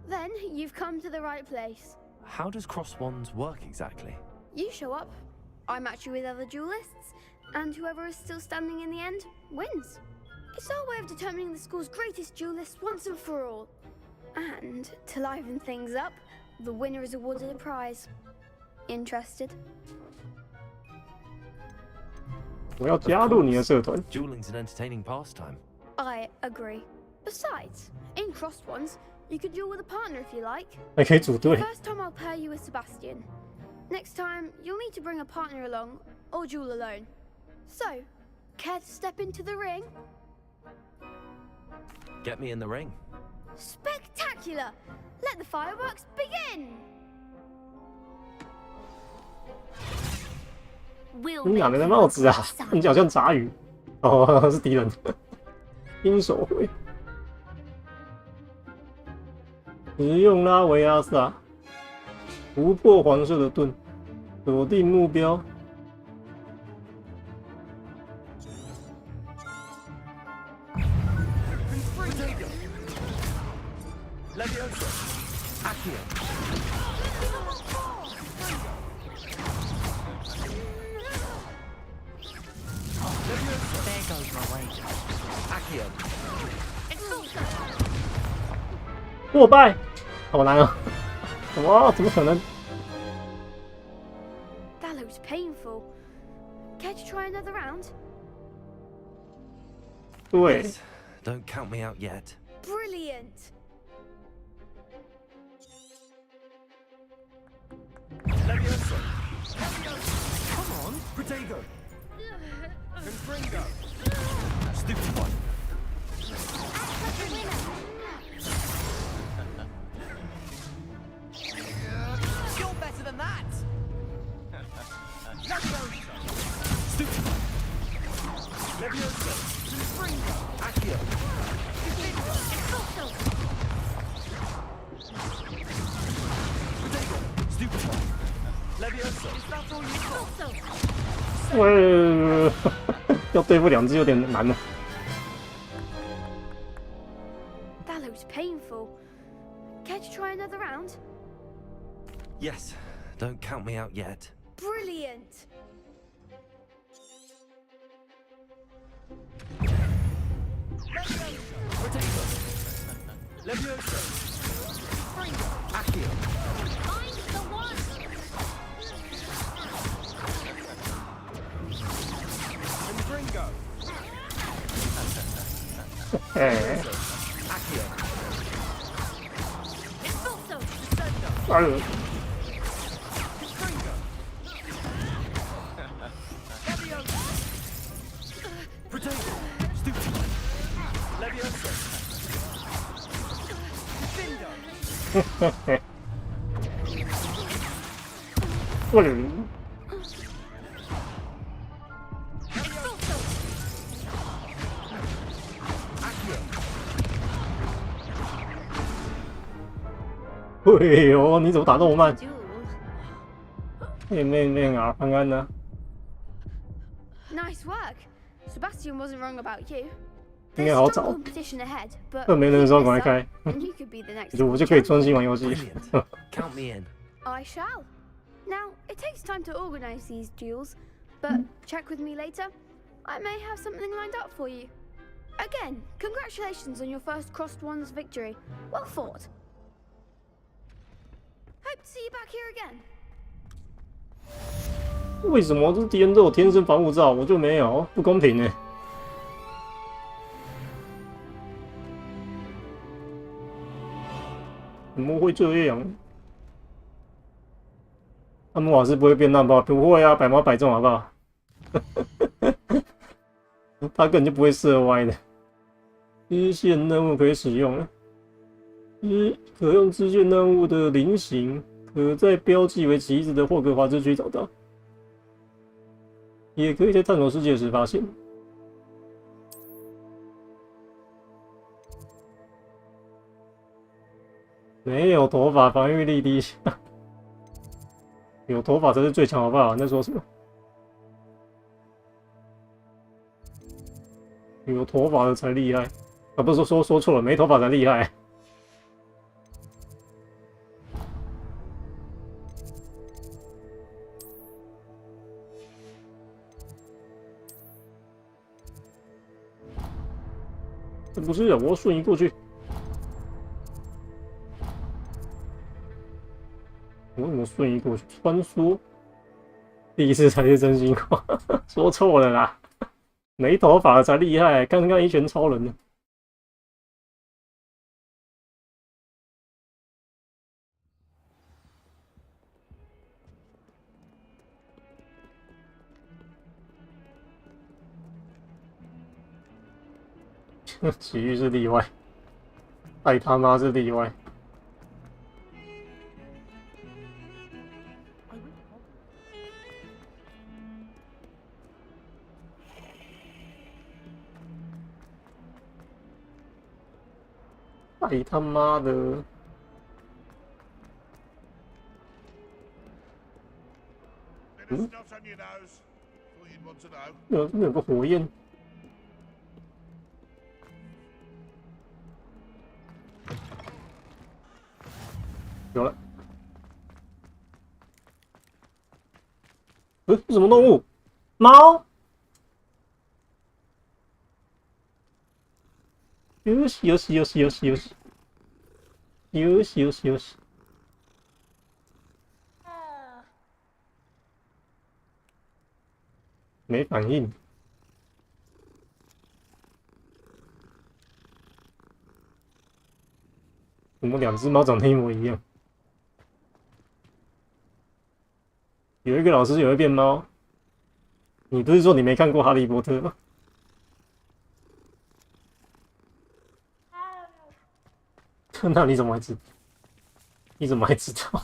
Then you've come to the right place. How does cross wands work exactly? You show up, I match you with other duelists, and whoever is still standing in the end wins. It's our way of determining the school's greatest duelist once and for all. And to liven things up, the winner is awarded a prize. Interested? 我要加入你的社团。 Dueling's an entertaining pastime. I agree. Besides, in crossed ones, you could duel with a partner if you like. 还可以组队。 First time I'll pair you with Sebastian. Next time, you'll need to bring a partner along, or duel alone. So, care to step into the ring? Get me in the ring. Spectacular! Let the fireworks begin! 你哪来的帽子啊？看起来好像杂鱼。哦，是敌人。新手回。使用拉维阿萨，突破黄色的盾，锁定目标。破败，好难啊！哇，怎么可能？ That looks painful. Care to try another round? 对。 Don't count me out yet. Brilliant! Come on, Protego. Confringo. Stupid one. You're better than that. Stupid one. Levioso. Confringo. Accio. Protego. Stupid one. Levioso. Is that all you got? 要对付两只有点难了。 That looks painful. Care to try another round? Yes, don't count me out yet. Brilliant! Protego. Levioso. Confringo. Accio. I'm the one! Confringo. Accio. Expulso! Descendo. 哎呦， Confringo. Levioso. Protego. Stupid. Levioso. Descendo. 不能。 哎呦，你怎么打那么慢？妹啊，安安呢？ Nice work! Sebastian wasn't wrong about you. 应该好 There's 找。 strong competition ahead, but 趁没人的时候赶快 keep 开 this up，and you could be the next 我就可以专心玩游戏。 Count me in. I shall. Now, it takes time to organize these duels, but check with me later. I may have something lined up for you. Again, congratulations on your first Crossed Ones victory. Well fought. Hope to see you back here again. 为什么这敌人都有天生防护罩，我就没有？不公平呢！怎么会这样？他们瓦斯不会变烂吧？不会啊，百毛百中，好不好？他根本就不会射歪的。支线任务可以使用了，可用支线任务的菱形，可在标记为旗子的霍格华兹区找到。 也可以在探索世界时发现。没有头发，防御力低下。有头发才是最强，好不好？你在说什么？有头发的才厉害，啊，不是说错了，没头发才厉害。不是，我要瞬移过去。我怎么瞬移过去？穿梭，第一次才是真心话，说错了啦。没头发才厉害，刚刚一拳超人呢。奇遇是例外，爱他妈是例外。爱他妈的！嗯，有个火焰。有了。是什么动物？猫。よしよしよしよしよし。よしよしよし。没反应。怎么两只猫长得一模一样？有一个老师也会变猫。你不是说你没看过《哈利波特》吗？那你怎么会知道？你怎么会知道？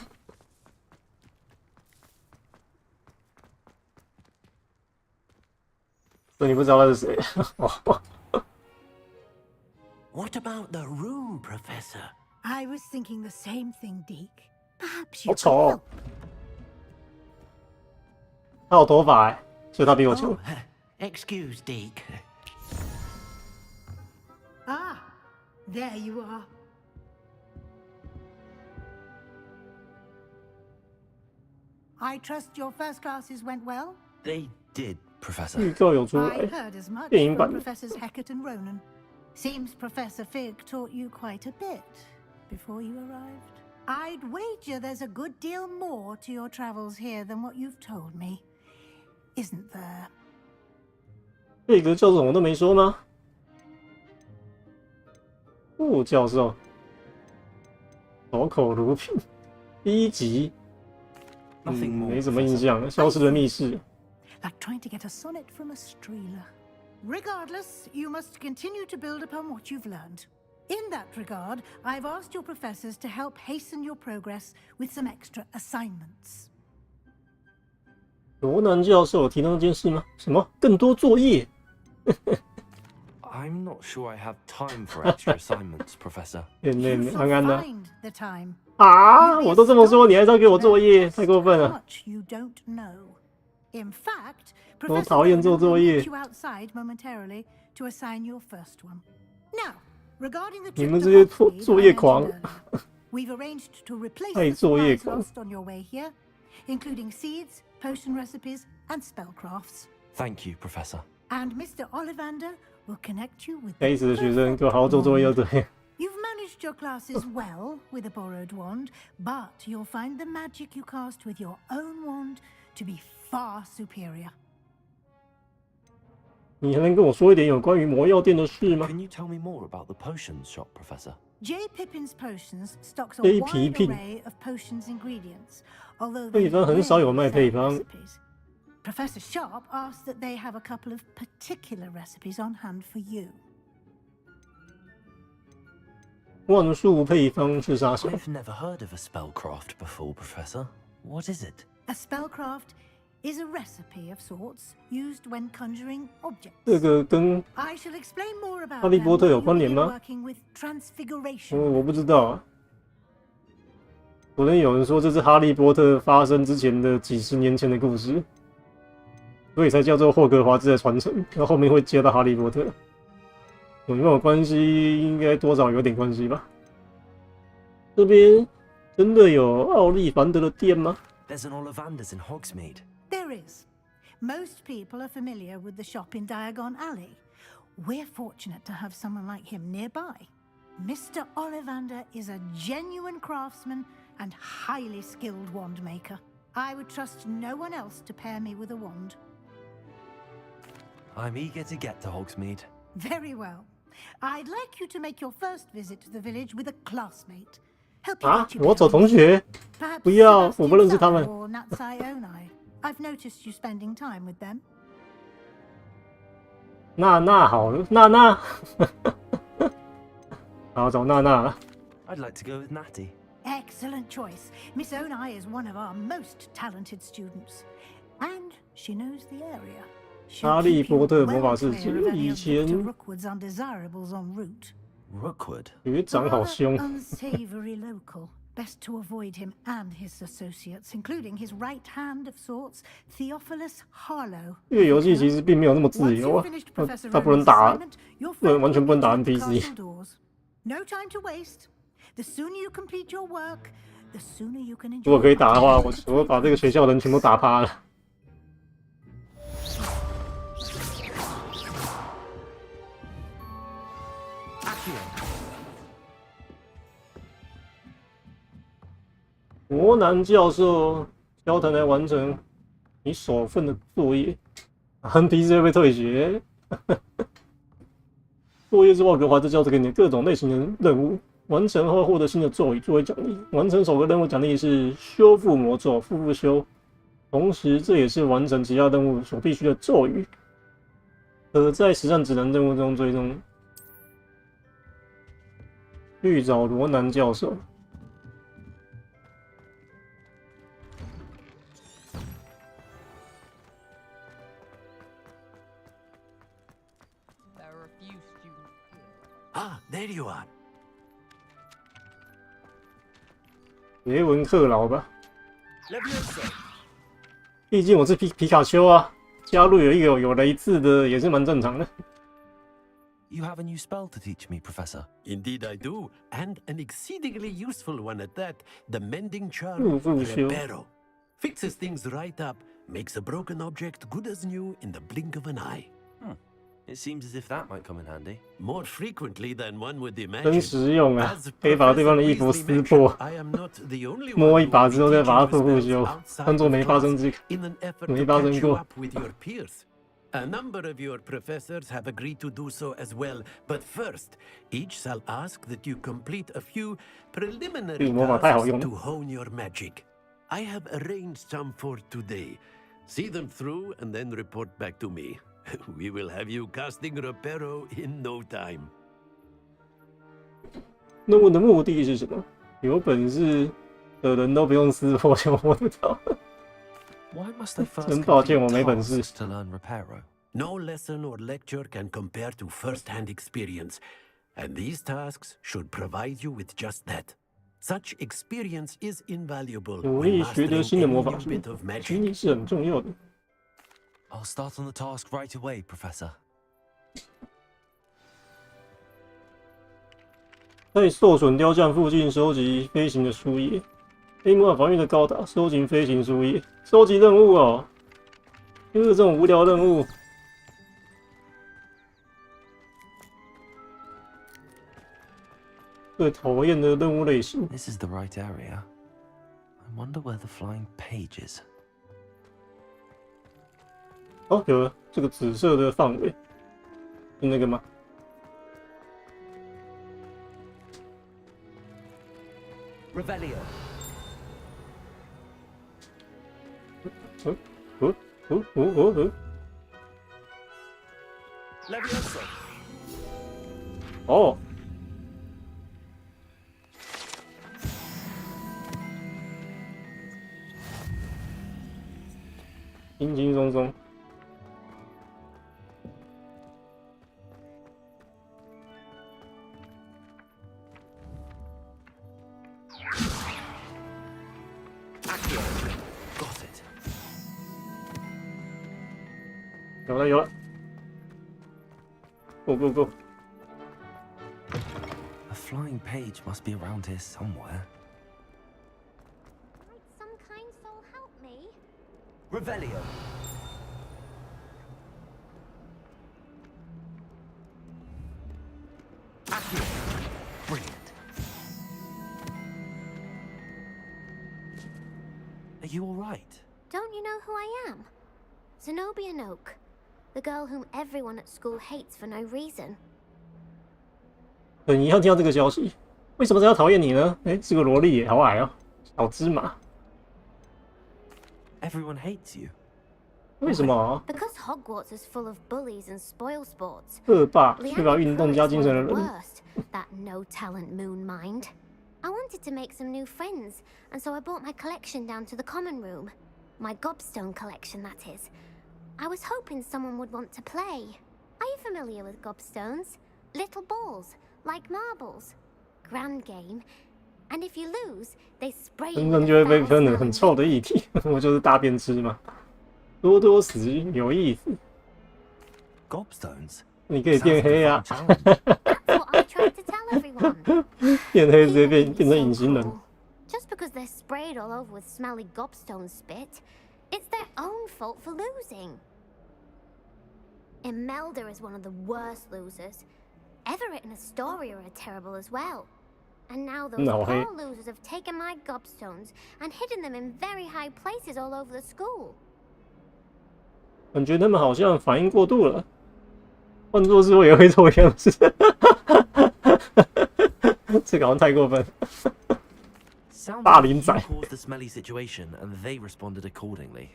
所以你不知道他是谁？哦。What about the room, Professor? I was thinking the same thing, Deke. Perhaps 好 you 丑 could 哦！他有头发哎，所以他比我强。Excuse, Deke. Ah, there you are. I trust your first classes went well? They did, Professor. 预告有出 I 来， heard as much 电影 from 版。 Professors Hecat and Ronan. Seems Professor Fig taught you quite a bit before you arrived. I'd wager there's a good deal more to your travels here than what you've told me. Isn't there? 这个教授我都没说吗？副教授，守口如瓶，第一集，没什么印象，消失的密室。 Like trying to get a sonnet from a streeler. Regardless, you must continue to build upon what you've learned. In that regard, I've asked your professors to help hasten your progress with some extra assignments. 罗南教授有提到那件事吗？什么？更多作业？ I'm not sure I have time for extra assignments, Professor. 安安呢？ Find the time. 啊！我都这么说，你还是要给我作业，太过分了。 Much you don't know. In fact, 我 Professor 讨厌做 Ronan 作 will 业 meet。you outside momentarily to assign your first one. Now, regarding the 你 trip 们 to 这些 Hogsmeade 作 I 业 mentioned 狂， earlier, we've arranged to replace 太 the 作业 supplies 狂。 lost on your way here, including seeds, potion recipes, and spellcrafts. Thank you, Professor. And Mr. Ollivander will connect you with 该 the 死的学生， perfect 给我好好做作业， wand. 对。 You've managed your classes well with a borrowed wand, but you'll find the magic you cast with your own wand to be far superior. 你还能跟我说一点有关于魔药店的事吗？ Can you tell me more about the potions shop, Professor? J. Pippin's Potions stocks a J. wide Pippin array of potions ingredients, although 配 they 方很少有 rarely 卖 sell 配方。 recipes. Professor Sharp asked that they have a couple of particular recipes on hand for you. 万术配方是啥小？ I've never heard of a spellcraft before, Professor. What is it? A spellcraft is a recipe of sorts used when conjuring objects. 这个跟 I shall explain more about 哈利 them 波特 when 有 you 关联 begin 吗？ working with transfiguration. 我不知道啊。昨天有人说这是哈利波特发生之前的几十年前的故事，所以才叫做霍格华兹的传承。然后后面会接到哈利波特，有没有关系？应该多少有点关系吧。这边真的有奥利凡德的店吗？ There's an Ollivander's in Hogsmeade. There is. Most people are familiar with the shop in Diagon Alley. We're fortunate to have someone like him nearby. Mr. Ollivander is a genuine craftsman and highly skilled wand maker. I would trust no one else to pair me with a wand. I'm eager to get to Hogsmeade. Very well. I'd like you to make your first visit to the village with a classmate. Help you 啊 get，your 我找 bearings. 同学， Perhaps 不要，我不认识他 Sebastian 们。 or Natsai Onai. I've noticed you spending time with them. 娜好了，娜，好找娜了。 I'd like to go with Natty. Excellent choice. Miss Onai is one of our most talented students, and she knows the area. She'll 哈利 keep you 波特 well 魔法世 clear 界 of any 以 of 前 Victor Rookwood's undesirables en route. Rookwood? 学长好 A 凶 rather unsavory local. Best to avoid him and his associates, including his right hand of sorts, Theophilus Harlow. 这个游戏其实并没有那么自 Once 由 you've 啊 finished Professor 他不能 Rowan's 打 assignment, your 不能 friend 完全不能打 will meet you at the NPC castle doors. No time to waste. The sooner you complete your work, the sooner you can 如果 enjoy 可以打的话， what 我会把这个学校的人全部打趴了。 魔男教授交谈来完成你首份的作业 ，NPC 会被退学。作业是霍格华兹教授给你的各种类型的任务，完成后获得新的咒语作为奖励。完成首个任务奖励是修复魔咒，复修，同时这也是完成其他任务所必须的咒语。可在实战指南任务中追踪。去找罗南教授。 Ah, there you are. 别文克劳吧，毕竟我是皮卡丘啊，加入有一个有雷字的也是蛮正常的。 You have a new spell to teach me, Professor. Indeed I do, and an exceedingly useful one at that. The mending charm, 复修 Reparo. Fixes things right up, makes a broken object good as new in the blink of an eye. It seems as if that might come in handy. More frequently than one would 真 imagine. 实用啊 As！ 可以把对方的衣服 Professor 撕 Weasley 破 mentioned, I am not the only 摸 one 一 who 把 will 之后 be 再把它 teaching 复 you 修 spells，outside 当做 of 没发生 class 之 in an effort 没 to 发生 catch you 过。 up with your peers. A number of your professors have agreed to do so as well, but first, each shall ask that you complete a few 这 preliminary 个魔法太好 tasks 用 to 了。 hone your magic. I have arranged some for today. See them through and then report back to me. We will have you casting Reparo in no time. 任务的目的是什么？有本事的人都不用撕破就摸得到。 Why must I first 真抱歉，我 complete 没本事。 tasks to learn Reparo? No lesson or lecture can compare to first-hand experience, and these tasks should provide you with just that. Such experience is invaluable 努 when 力学得 mastering 新的 any 魔法 new 术 bit of，虚 magic. 拟是很重要的。 I'll start on the task right away, Professor. 在受损雕像附近收集飞行的书页。黑魔法防御的高达，收集飞行书页，收集任务哦。就是这种无聊任务。最讨厌的任务类型。 This is the right area. I wonder where the flying page is. 哦，有了，这个紫色的范围是那个吗？ Revelio. 哦，轻轻松松。Got it. 有了有了 ，Go Go Go！ A flying page must be around here somewhere. Might some kind soul help me? Revelio. Brilliant. Are you all right? Don't you know who I am? Zenobia Noak. The girl whom everyone at school hates for no reason. 很遗憾听到这个消息，为什么他要讨厌你呢？哎，是个萝莉耶，好矮哦，小芝麻。Everyone hates you. 为什么？ Because Hogwarts is full of bullies and spoil sports. 恶霸，缺乏运动加 Leander 精神的 Pruitt's one 人。 of the worst, that no talent moon mind. I wanted to make some new friends, and so I brought my collection down to the common room. My gobstone collection, that is. I was hoping someone would want to play. Are you familiar with gobstones? Little balls, like marbles. Grand game. And if you lose, they spray you 真 with 正就会 a 被喷得 foul 很臭的液体，我就是大便吃嘛。多多食有意思。 Gobstones? 你可以变黑啊， What I tried to tell everyone. 变黑直接变成隐形人。 Just because they're sprayed all over with smelly gobstone spit, it's their own fault for losing. Imelda is one of the worst losers. Everett and Astoria are terrible as well. And now those No, hey. poor losers have taken my gobstones and hidden them in very high places all over the school. 感觉他们好像反应过度了，换作是我也会做一样事。这个好像太过分。 Sounds 霸 like 凌 you 仔。 caused the smelly situation and they responded accordingly.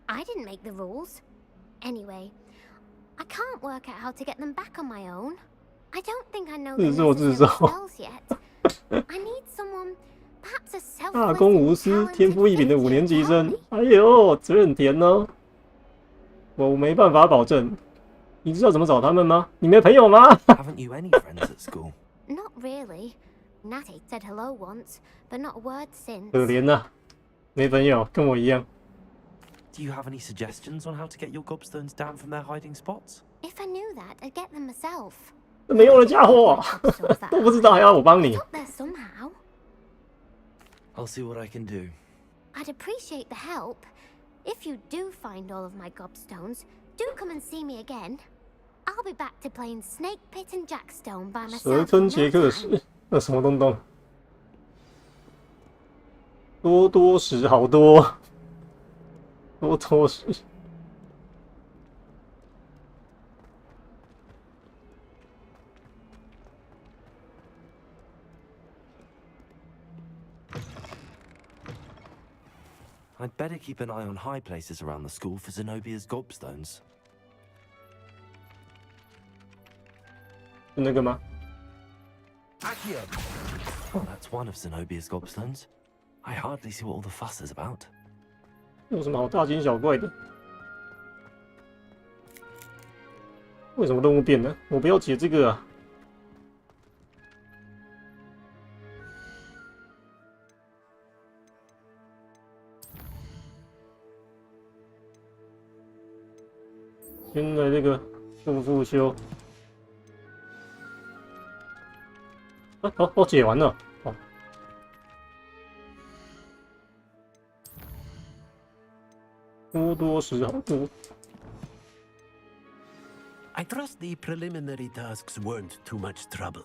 I didn't make the rules. Anyway, I can't work out how to get them back on my own. I don't think I know the 自作自 necessary 受。 spells yet. I need someone, perhaps a 大 selfless 公 and 无私、 talented 天赋异禀的 fifth 5 year 年 to 级 help 生 me.，哎呦，责任甜哦。我没办法保证。你知道怎么找他们吗？你没朋友吗？ Haven't you any friends at school? Not really. Natty said hello once, but not a word since. 可怜呐、没朋友，跟我一样。 Do you have any suggestions on how to get your gobstones down from their hiding spots? If I knew that, I'd get them myself. 没用的家伙，都不知道还要我帮你。 Got there somehow. I'll see what I can do. I'd appreciate the help. If you do find all of my gobstones, do come and see me again. I'll be back to playing Snake Pit and Jackstone by 蛇 myself 吞 in 杰 no 克 time. 史，那什么东东？多多史好多，多多史。 I'd better keep an eye on high places around the school for Zenobia's gobstones. 是那个吗？ Oh, that's one of Zenobia's gobstones. I hardly see what all the fuss is about. 有什么好大惊小怪的？为什么任务变了？我不要解这个啊！先来这个复修。啊，好，解完了。哦，多多史好多。 I trust the preliminary tasks weren't too much trouble.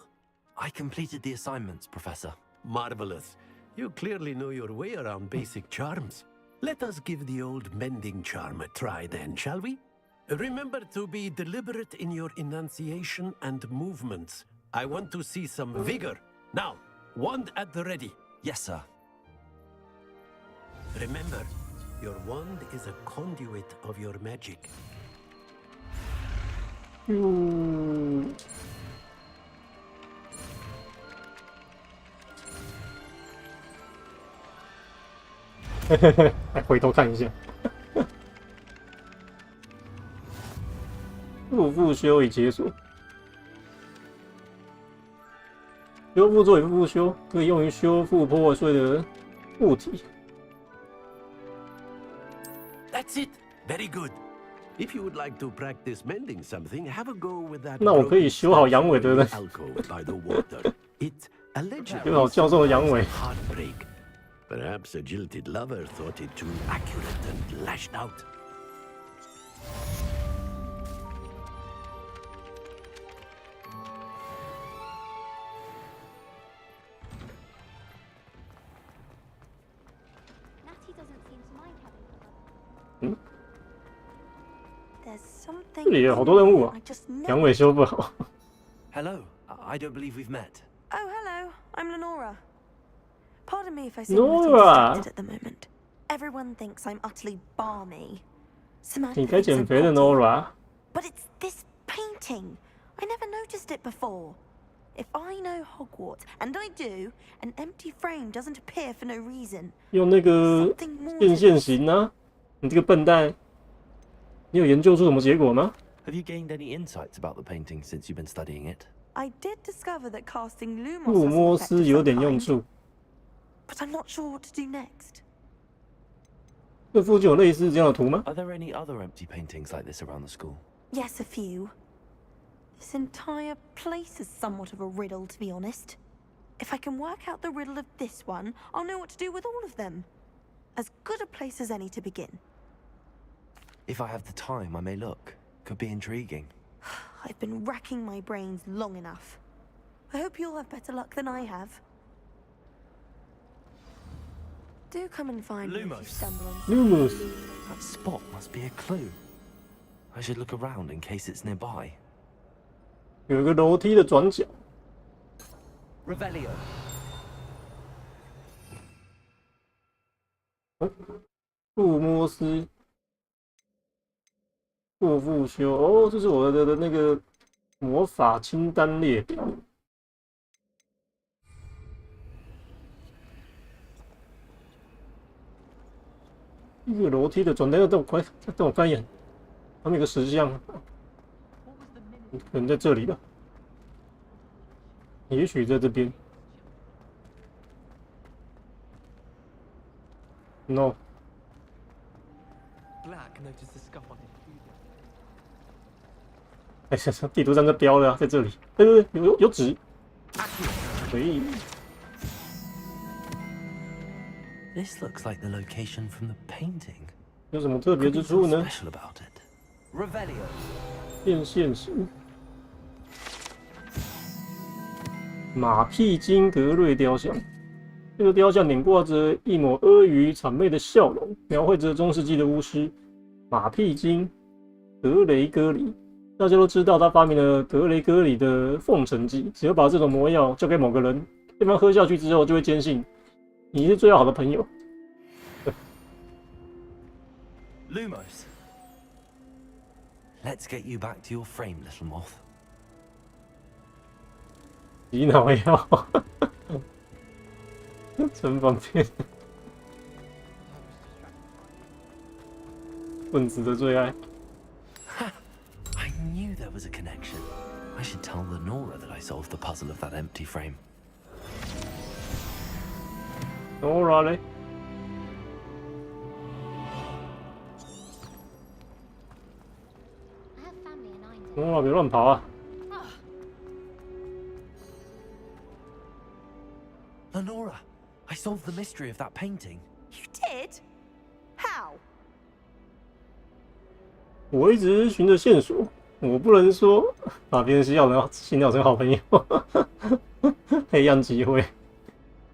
I completed the assignments, Professor. Marvelous. You clearly know your way around basic charms. Let us give the old mending charm a try then, shall we? Remember to be deliberate in your enunciation and movements. I want to see some vigor. Now, wand at the ready. Yes, sir. Remember, your wand is a conduit of your magic. 来回头看一下，复修已解锁。修复座与复修可以用于修复破碎的物体。 That's it. Very good. If you would like to practice mending something, have a go with that. 那我可以修好阳痿对不对？ alcove by the water. It allegedly 修好教授的阳痿。 heartbreak. Perhaps a jilted lover thought it too accurate and lashed out. Natty doesn't seem to mind having a lover. There's 这 something 里有好多任务啊 I just know 阳痿修不好。Hello, I don't believe we've met. Oh, hello. I'm Lenora. Pardon me if I seem a Nora. little distracted at the moment. Everyone thinks I'm utterly balmy. 你 Samantha 该 thinks 减 I'm 肥的 pretty. Nora。 But it's this painting. I never noticed it before. If I know Hogwarts, and I do, an empty frame doesn't appear for no reason. 用那个变现型啊！你这个笨蛋，你有研究出什么结果吗？ Have you gained any insights about the painting since you've been studying it? I did discover that casting 入 Lumos has 摸 an effect 斯 of 有 some 点用 kind, 处。 but I'm not sure what to do next. 这附近有类似这样的图吗？ Are there any other empty paintings like this around the school? Yes, a few. This entire place is somewhat of a riddle, to be honest. If I can work out the riddle of this one, I'll know what to do with all of them. As good a place as any to begin. If I have the time, I may look. Could be intriguing. I've been racking my brains long enough. I hope you'll have better luck than I have. Do come and find me if you Lumos. stumble on Lumos. That spot must be a clue. I should look around in case it's nearby. 有一个楼梯的转角。 Revelio. 入摸斯。过复修哦，这是我的那个魔法清单列表。一个楼梯的转单要等我看一眼，他们有个石像，可能在这里吧，也许在这边。No。 Black noticed the scuff on his boot. 哎，地图上就标了啊，在这里。对，有纸。可以。 This looks like the location from the painting. 有什么特别之处呢？ Special about it. Revelio. 变现型。马屁精格瑞雕像，这个雕像脸挂着一抹阿谀谄媚的笑容，描绘着中世纪的巫师马屁精格雷戈里。大家都知道他发明了格雷戈里的奉承剂，只要把这种魔药交给某个人，对方喝下去之后就会坚信你是最要好的朋友。Lumos. Let's get you back to your frame, little moth. 洗脑药，真方便。棍子的最爱。 I knew there was a connection. I should tell Lenora that I solved the puzzle of that empty frame. Nora 嘞？ Nora 别乱跑啊！ Lenora, I solved the mystery of that painting. You did? How? 我一直循着线索，我不能说把别人洗脑成好朋友，黑暗机会，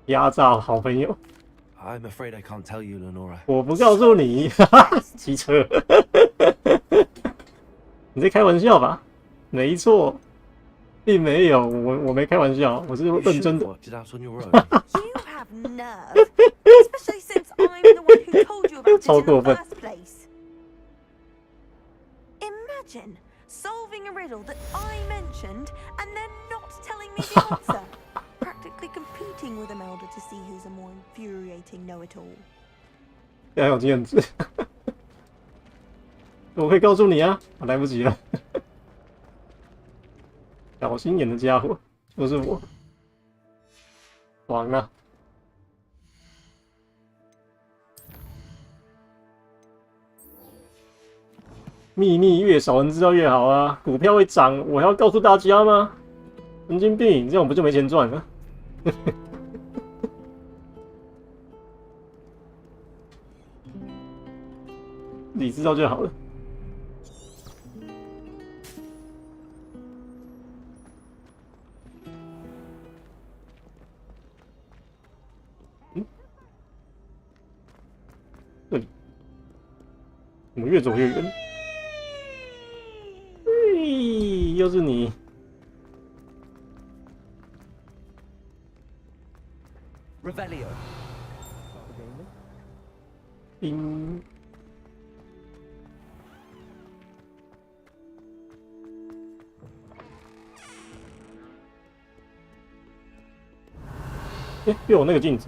压榨好朋友。 I'm afraid I can't tell you, Lenora. 我不告诉你，机车，你在开玩笑吧？没错，并没有，我没开玩笑，我是 You 认 should 真 have 的。 worked it out on your own. You have nerve. Especially since I'm the one who told you about it 超 in 过 the 分。 first place. Imagine solving a riddle that I mentioned and then not telling me the answer. Practically competing with Imelda to see who's a more infuriating know-it-all. 还有这样子，我可以告诉你啊，我来不及了。小心眼的家伙就是我，完了。秘密越少人知道越好啊！股票会涨，我还要告诉大家吗？神经病，这样我不就没钱赚了？你知道就好了。这里怎么越走越远？又是你。Revelio. 冰。又有那个镜子，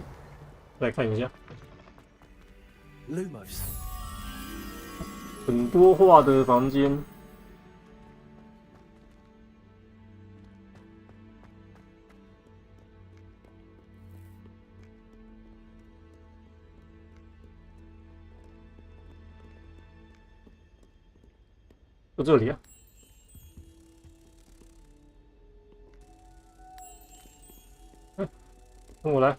来看一下。Lumos. 很多画的房间。就这里啊。跟我来。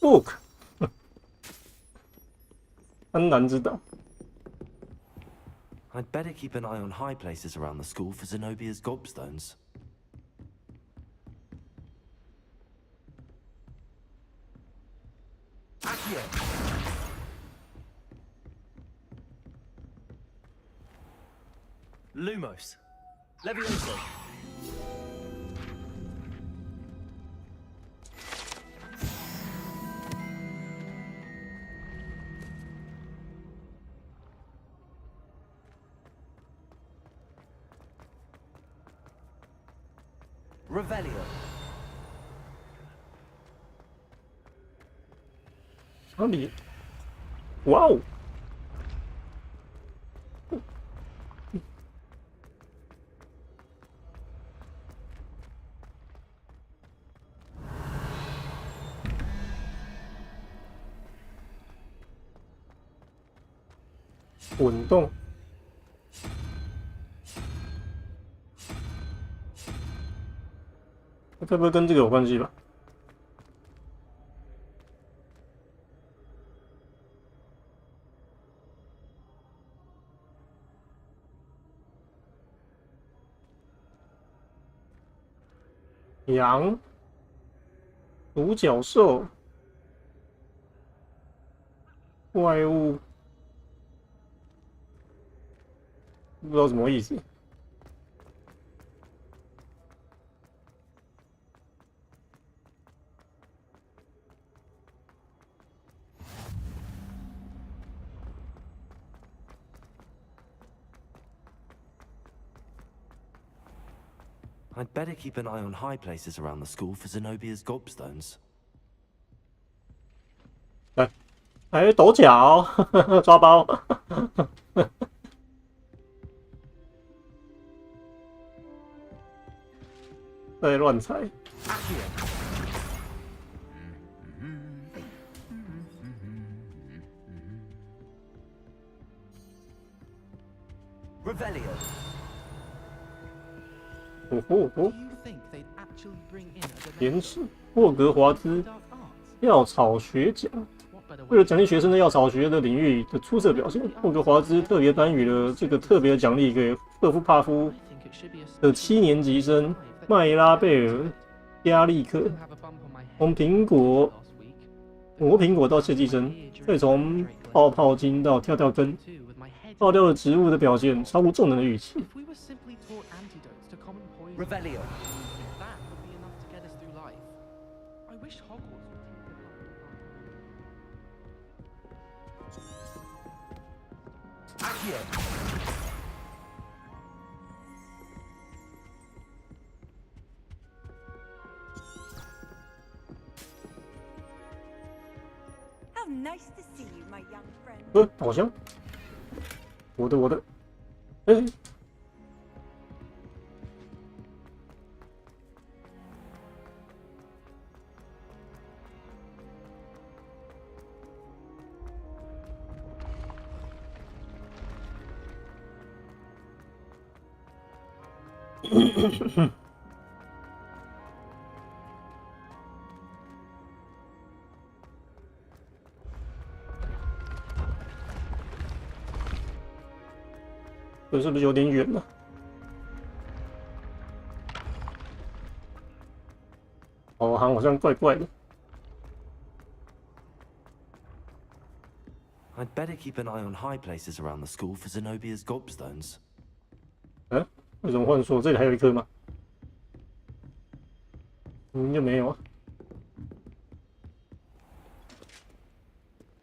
Book， 安南之岛。I'd better keep an eye on high places around the school for Zenobia's gobstones. Accio. Lumos. Levioso. Revelio. 哪里？哇哦！滚动。该不会跟这个有关系吧？羊、独角兽、怪物，不知道什么意思。I'd better keep an eye on high places around the school for Zenobia's gobstones. 来，哎，抖脚，抓包。在乱猜。Revelio. 延迟霍格华兹药草学奖。为了奖励学生的药草学的领域的出色表现，霍格华兹特别颁予了这个特别的奖励给赫夫帕夫的7年级生麦拉贝尔·加利克。从磨苹果到设计生，再从泡泡金到跳跳根，爆掉了植物的表现超乎众人的预期。Revelio. Accio. How nice to see you, my young friend. 好像我的，哎。可是不是有点远了？ 导航好像怪怪的。 I'd better keep an eye on high places around the school for Zenobia's gobstones. 嗯，为什么换说这里还有一颗吗？明明就没有啊。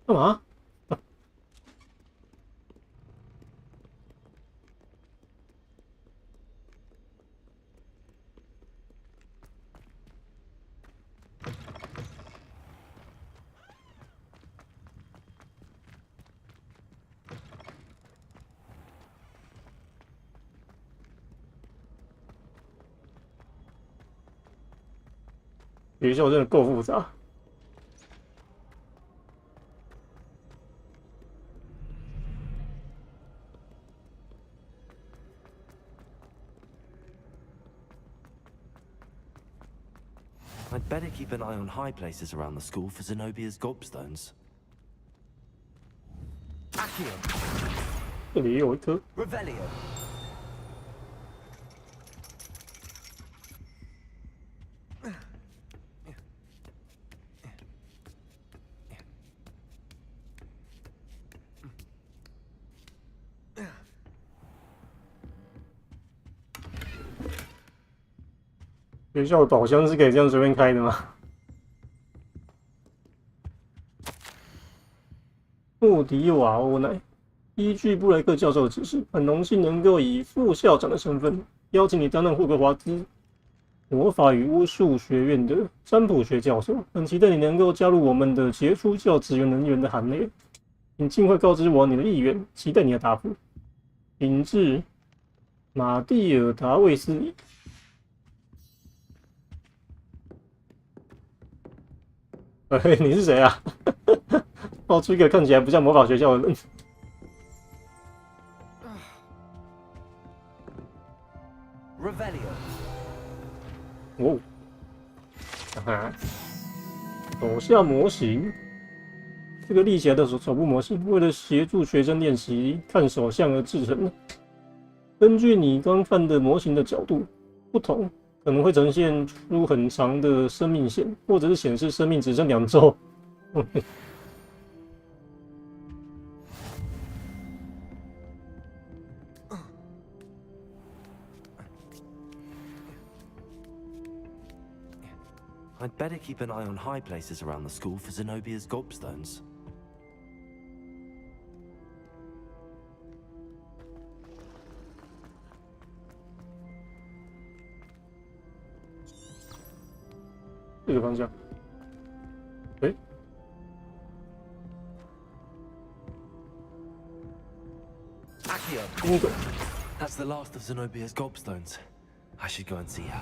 干嘛？学校真的够复杂。 I'd better keep an eye on high places around the school for Zenobia's gobstones. 这里也有一颗。 Revelio. 学校的宝箱是可以这样随便开的吗？穆迪瓦欧奈，依据布莱克教授的指示，很荣幸能够以副校长的身份邀请你担任霍格华兹魔法与巫术学院的占卜学教授。很期待你能够加入我们的杰出教职员人员的行列，请尽快告知我你的意愿，期待你的答复。秉至马蒂尔达卫斯理。 你是谁啊？冒出一个看起来不像魔法学校的人。哦，啊，手下模型，这个立起来的手部模型，为了协助学生练习看手相而制成的。根据你刚看的模型的角度不同。 可能会呈现出很长的生命线，或者是显示生命只剩2周。I'd better keep an eye on high places around the school for Zenobia's gobstones. 这个方向，哎， Bingo. That's the last of Zenobia's gobstones. I should go and see her.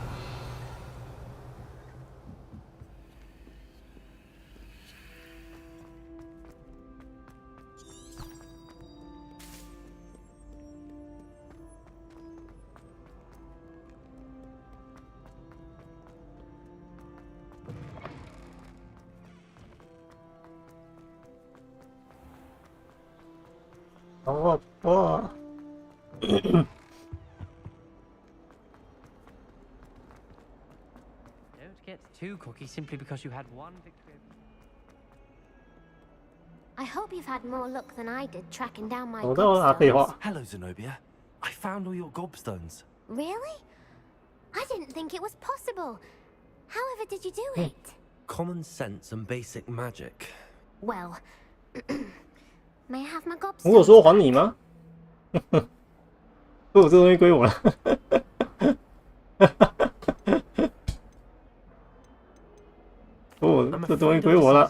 Oh, oh. Don't get too cocky simply because you had one victory. I hope you've had more luck than I did tracking down my 找到了废话。 Hello, Zenobia. I found all your gobstones. Really? I didn't think it was possible. However did you do it? Common sense and basic magic. Well, may I have my 我有 gobstones? 说还你吗？如果这东西归我了。哦，这东西归我了。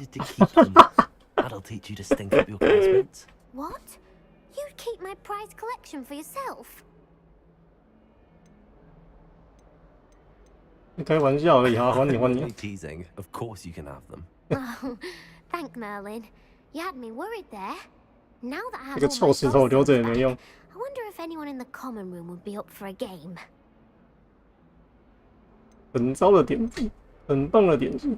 That'll teach you to stink up your classmates. What? You'd keep my prize collection for yourself? 开玩笑而已啊，还你还你。 Teasing. Of course you can have them. Oh, thank Merlin. You had me worried there. Now that I 这 have 个 all 臭 my 石头留着也 gobstones 没 back, 用。 I wonder if anyone in the common room would be up for a game. 很糟的点子，很棒的点子。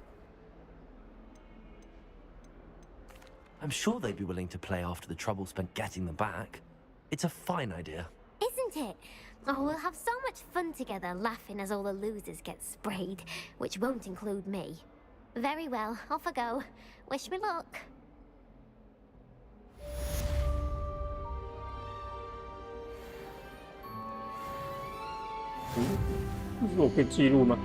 I'm sure they'd be willing to play after the trouble spent getting them back. It's a fine idea. Is isn't it? Oh, we'll have so much fun together, laughing as all the losers get sprayed, which won't include me. Very well, off I go. Wish me luck. 这是我可以记录吗？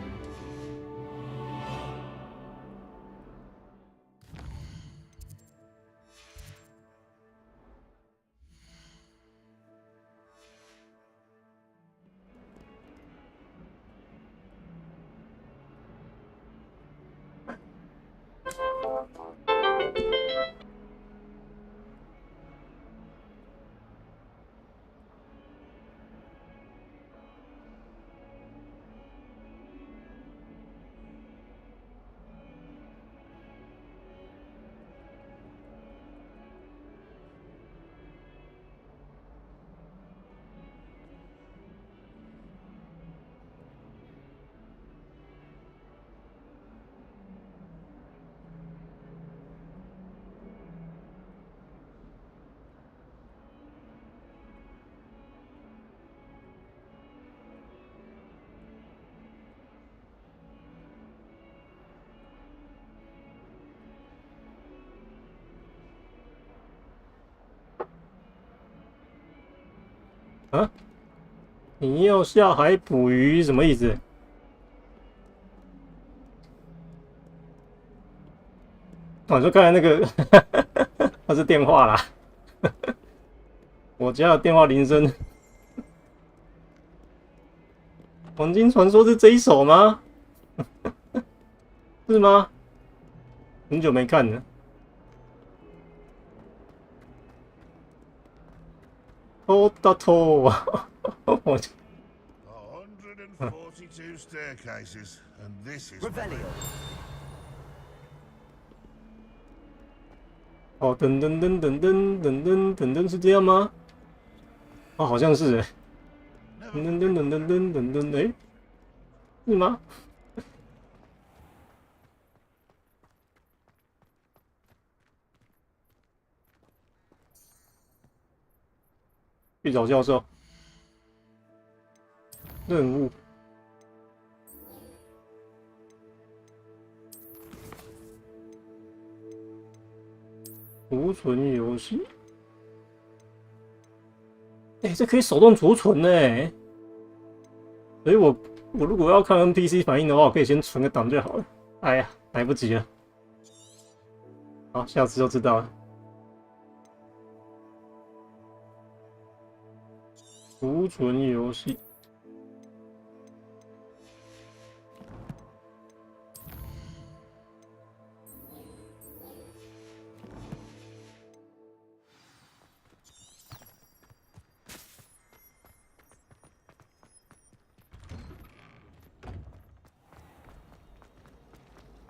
啊？你要下海捕鱼什么意思？我就刚才那个，那是电话啦。我家的电话铃声。黄金传说是这一首吗？是吗？很久没看了。偷的偷啊！我。142 staircases, and this is Revelio. 哦，噔噔噔噔噔噔噔噔噔是这样吗？哦，好像是哎。噔噔噔噔噔噔噔噔，哎，是吗？去找教授。任务。储存游戏。哎，这可以手动储存呢。所以我如果要看 NPC 反应的话，我可以先存个档就好了。哎呀，来不及了。好，下次就知道了。储存游戏。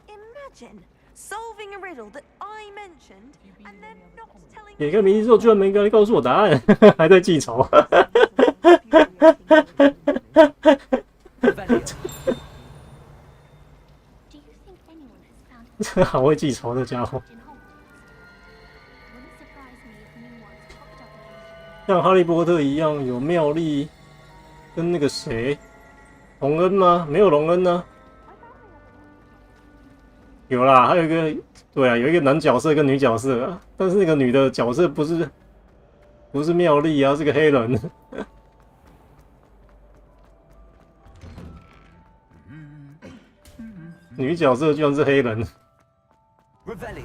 Imagine solving a riddle that I mentioned and then not telling 点开名字之后，居然没人告诉我答案，还在记仇。这好会记仇的家伙，像哈利波特一样有妙丽，跟那个谁，隆恩吗？没有隆恩呢、有啦，还有一个，对啊，有一个男角色跟女角色啊，但是那个女的角色不是妙丽啊，是个黑人。女角色居然是黑人。Revelio.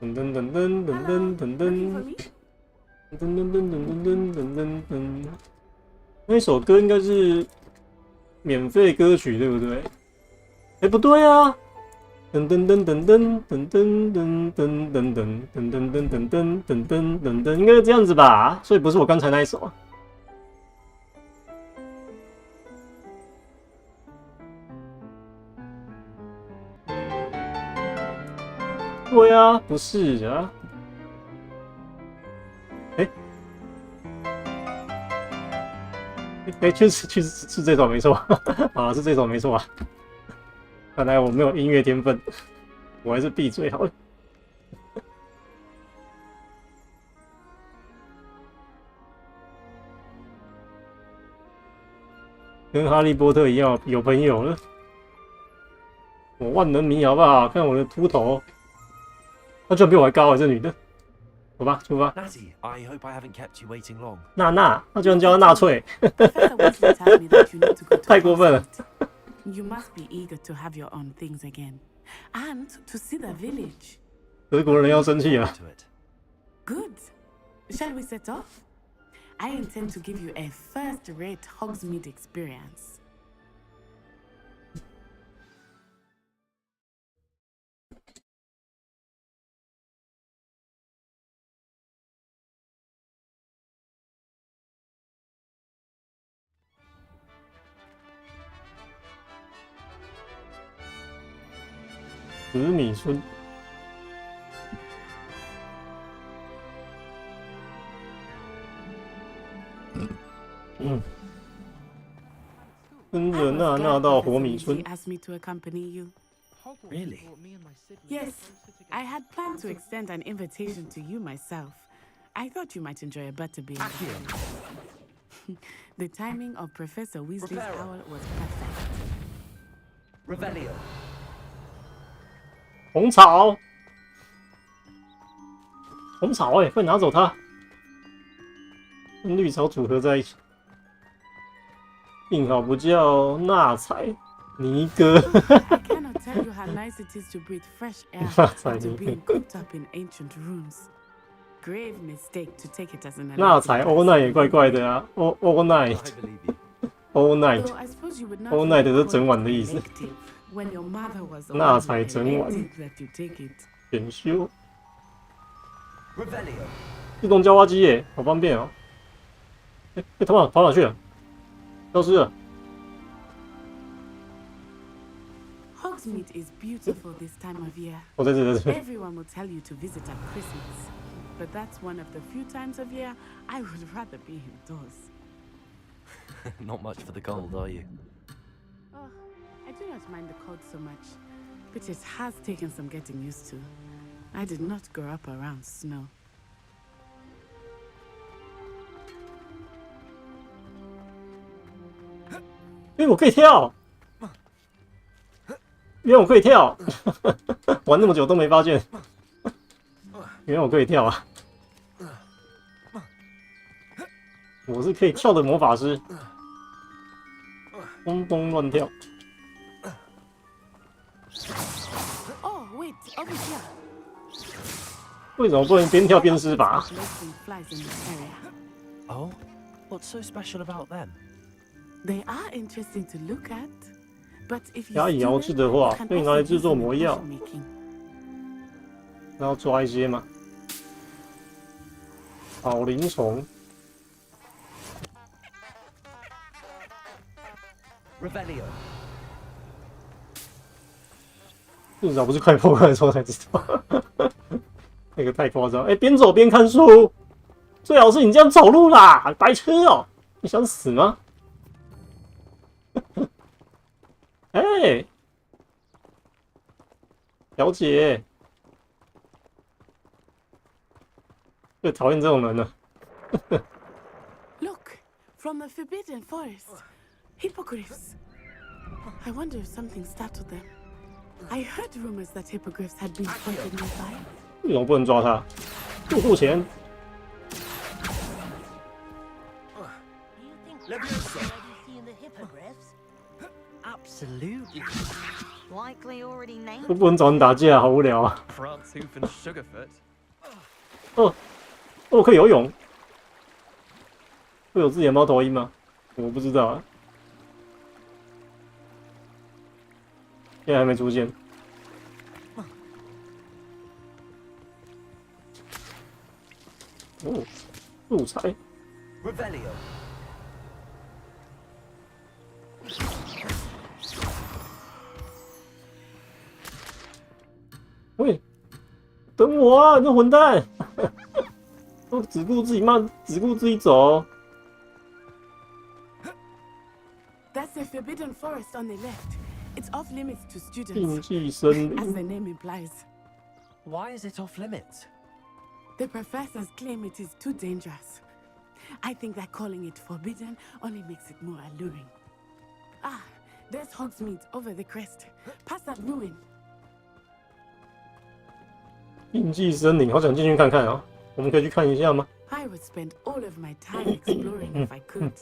噔噔噔噔噔噔噔噔。噔噔噔噔噔噔噔噔噔，那首歌应该是免费歌曲，对不对？哎，不对啊！噔噔噔噔噔噔噔噔噔噔噔噔噔噔噔噔噔噔噔，应该是这样子吧？所以不是我刚才那一首啊。对啊，不是啊。哎，确实是这首没错啊，是这首没错啊。看来我没有音乐天分。我还是闭嘴好了。跟哈利波特一样有朋友了。我万能迷好不好？看我的秃头，她居然比我还高啊！这女的，走吧，出发。Natty, I hope I haven't kept you waiting long. 娜，她居然叫她纳粹，太过分了。You must be eager to have your own things again, and to see the village. 德国人要生气了。Good. Shall we set off? I intend to give you a first-rate Hogsmeade experience. 紫米村。跟着娜娜到火米村。 Asked me to accompany you. Really? Yes, I had planned to extend an invitation to you myself. I thought you might enjoy a butterbean. The timing of Professor Weasley's howl was perfect. Revelio. 红草，红草快拿走它，跟绿草组合在一起。幸好不叫纳采尼哥。 I cannot tell you how nice it is to breathe fresh air 纳采 after 尼哥 being cooped up in ancient rooms. Grave mistake to take it as an 纳采欧奈也怪怪的啊，欧奈，欧奈， Though I suppose you would not 欧奈的 really 是 call 整 it 晚的意思。 elective when your mother was the 纳 one 采 who 整晚 elected that you take it. 选修 Revelio. 自动浇花机耶，好方便哦。他跑哪去了？消失了。 Hogsmeade is beautiful this time of year. 我在这。 Everyone will tell you to visit at Christmas, but that's one of the few times of year I would rather be indoors. Not much for the cold, are you? Oh, I do not mind the cold so much, but it has taken some getting used to. I did not grow up around snow. 我可以跳，原来我可以跳，玩那么久都没发现，原来我可以跳啊！我是可以跳的魔法师，蹦蹦乱跳。 Oh, wait, over here. 为什么不能边跳边施法？ Flies in this area. Oh, what's so special about them? They are interesting to look at, but if you 加以摇制的话，可以拿来制作魔药，然后抓一些嘛。草灵虫。 Revelio. 至少不是快破关的时候才知道，那个太夸张。哎，边走边看书，最好是你这样走路啦，白痴哦！你想死吗？哎，小姐，最讨厌这种人了。Look, from the Forbidden Forest, hippogriffs. I wonder if something startled them. I heard rumors that hippogriffs had been spotted nearby. 为什么不能抓他？不付钱。 Absolutely. Likely already named. 都不能找人打架，好无聊啊！ France Hoof and Sugarfoot. 哦，可以游泳，会有自己的猫头鹰吗？我不知道啊，现在还没出现。哦，素材。 Revelio. 喂，等我啊！你这混蛋！都只顾自己慢，只顾自己走。 That's the Forbidden Forest on the left. It's off limits to 禁 students, 忌森 as the 林。 name implies. Why is it off limits? The professors claim it is too dangerous. I think that calling it forbidden only makes it more alluring. Ah, there's Hogsmeade over the crest. Past that ruin. 禁忌森林，好想进去看看啊！我们可以去看一下吗？ I would spend all of my time exploring if I could.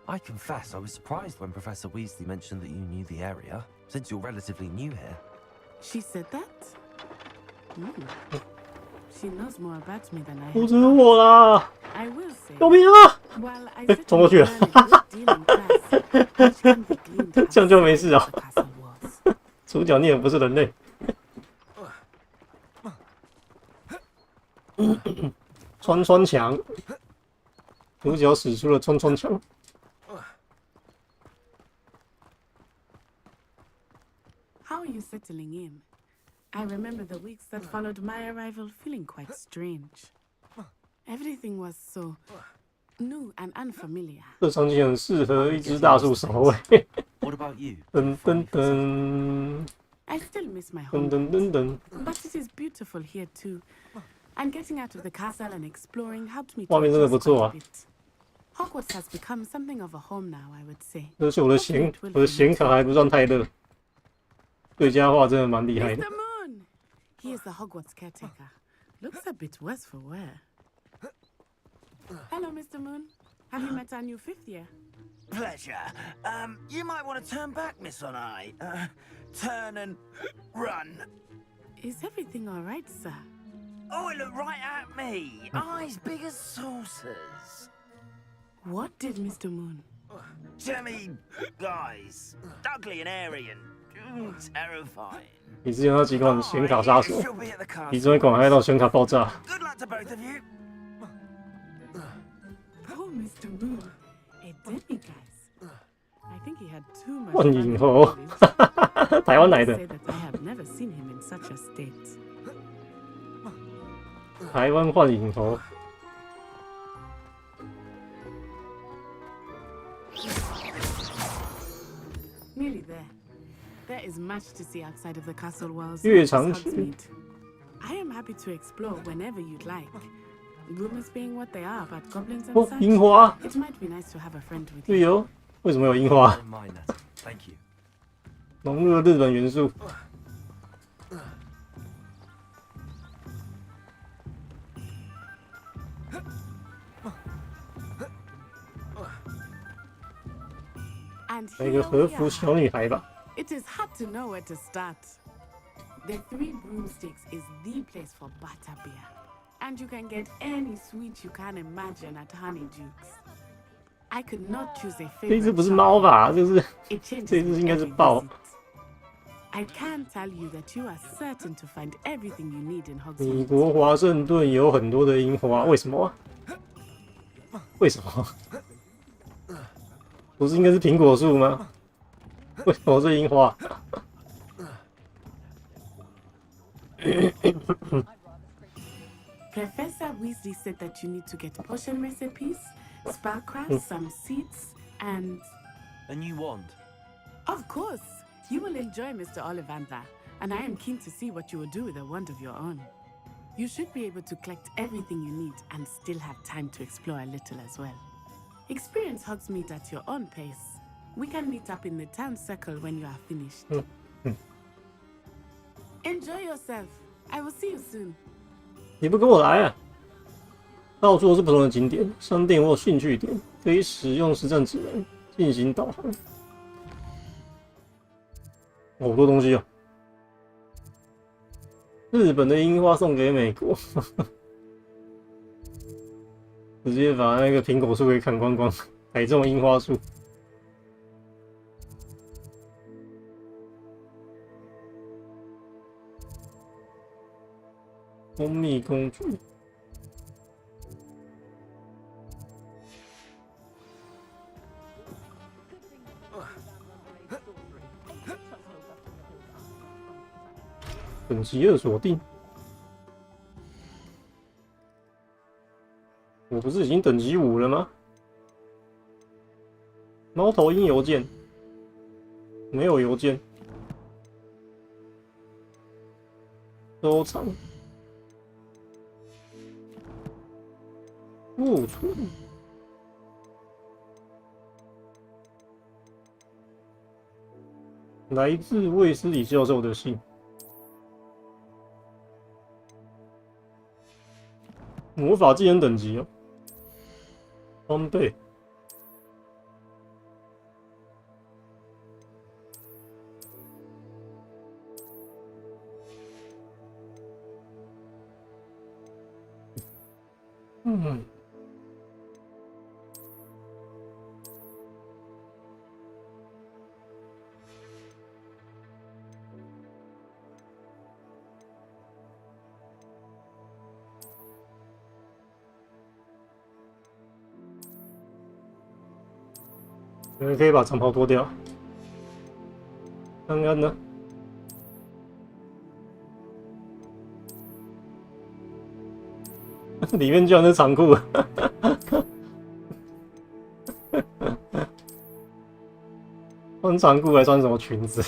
I confess I was surprised when Professor Weasley mentioned that you knew the area, since you're relatively new here. She said that? She knows more about me than I 阻 have. 止我啦！ I will say, 救命啊！ while I 哎，冲过去了， certainly learned a good deal in class, much can be gleaned 这样就没事啊 outside the castle walls. 主角你也不是人类。穿穿墙，主角使出了穿穿墙。 How are you settling in? I remember the weeks that followed my arrival feeling quite strange. Everything was so new and unfamiliar. 这场景很适合一只大树守卫。 What about you? 噔噔噔 I still miss my 噔 home, 噔噔噔， but it is beautiful here too. And getting out of the castle and exploring helped me 画 to 面真的不 adjust 错 quite 啊 a！bit. Hogwarts has become something of a home now, I would say. 而且我的显卡还不算太热，对家画真的蛮厉害的 Mr. Moon! He is the Hogwarts caretaker. Looks a bit worse for wear. Hello, Mr. Moon. Have you met our new 5th year? Pleasure. You might want to turn back, Miss On Eye. Turn and run. Is everything all right, sir? Oh, it looked right at me. Eyes big as saucers. What did Mr. Moon? Jemmy guys. Ugly and airy and terrifying. 你之前那几款显卡杀手， She'll be at the 其 castle. 中一款害到显卡爆炸。 Good luck to both of you. Oh, Mr. Moon. A demiguise. I think he had too much 幻 fun 影 with 猴 movies.，台湾来 I 的 say，that I have never seen him in such a state. 台湾幻影猴。 Nearly there. There is much to see outside of the castle walls. 乐 not 场 just 曲 Hogsmeade. I am happy to explore whenever you'd like. Rumors being what they are about goblins and 哦， such, 樱花， it might be nice to have a friend with 对 you. 哦，为什么有樱花？ Don't mind that. Thank you. 融入了日本元素。 And 来个 here 和 we 服 are. 小女孩吧。 It is hard to know where to start. The Three Broomsticks is the place for butterbeer. And you can get any sweet you can imagine at Honeydukes. I could not choose a 这一只 favorite 不是 shop. 猫吧？这是 It changes 这一只 with 应该是 every 豹。 visit. I can tell you that you are certain to find everything you need in 美 Hogsmeade. 国华盛顿有很多的樱花，为什么？为什么？不是应该是苹果树吗？为什么是樱花？ Professor Weasley said that you need to get potion recipes, spellcrafts, some seeds, and... A new wand. Of course! You will enjoy Mr. Ollivander, and I am keen to see what you will do with a wand of your own. You should be able to collect everything you need and still have time to explore a little as well. Experience Hogsmeade at your own pace. We can meet up in the town circle when you are finished. Enjoy yourself. I will see you soon. 你不跟我来啊？到处都是不同的景点、商店或兴趣点，可以使用实战指南进行导航。好多东西哦！日本的樱花送给美国，直接把那个苹果树给砍光光，改种樱花树。蜂蜜公主。等级2锁定。我不是已经等级5了吗？猫头鹰邮件没有邮件。收藏、库存。来自卫斯理教授的信。魔法技能等级哦，装备。你们可以把长袍脱掉。刚刚呢？里面居然是长裤。穿长裤还穿什么裙子？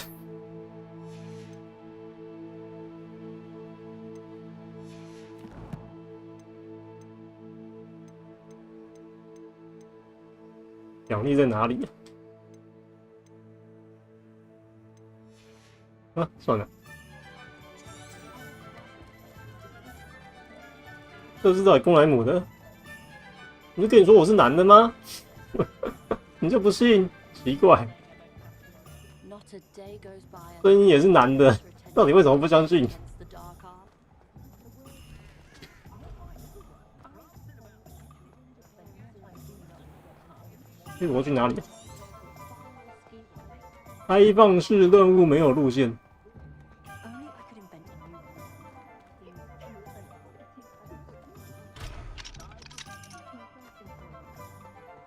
奖励在哪里？啊，算了，这是到底公来母的？不是跟你说我是男的吗？你就不信？奇怪，声音也是男的，到底为什么不相信？我去哪里？开放式任务没有路线。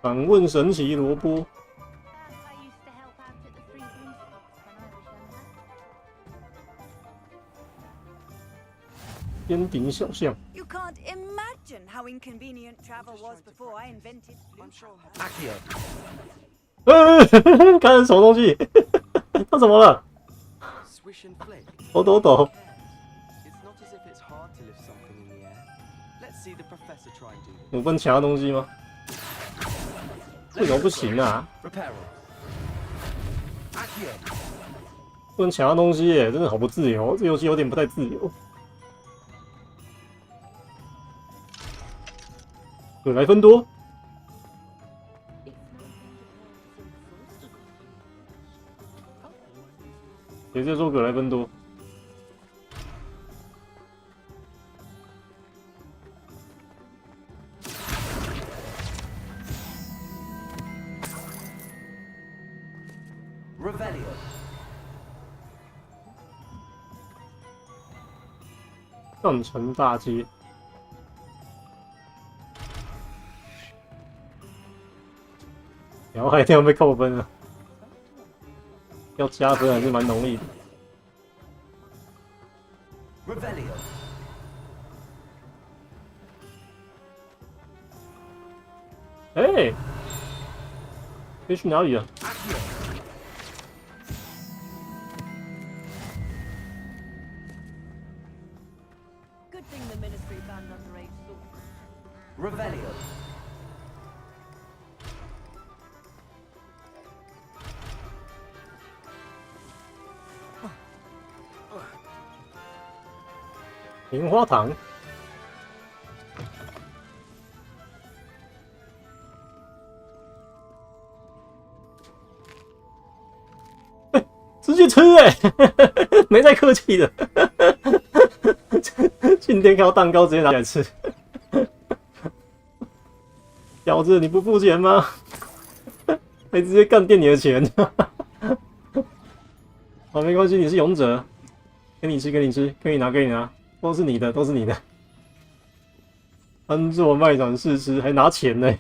访问神奇萝卜。尖顶小巷。You can't imagine how inconvenient travel was before I invented. Accio. 看什么东西？他怎么了？抖抖抖。我分其他东西吗？为什么不行啊？不能其他东西耶，真的好不自由。这游戏有点不太自由。葛莱芬多。也在说葛莱芬多。上城大街。然后还一定要被扣分了。要加分还是蛮容易的。哎，可以去哪里啊？棉花糖。直接吃没再客气的。今天看到蛋糕直接拿起来吃。小子，你不付钱吗？还直接干垫你的钱。好，没关系，你是勇者，给你吃，给你吃，可以拿，可以拿。都是你的，都是你的。安坐卖场试吃，还拿钱呢。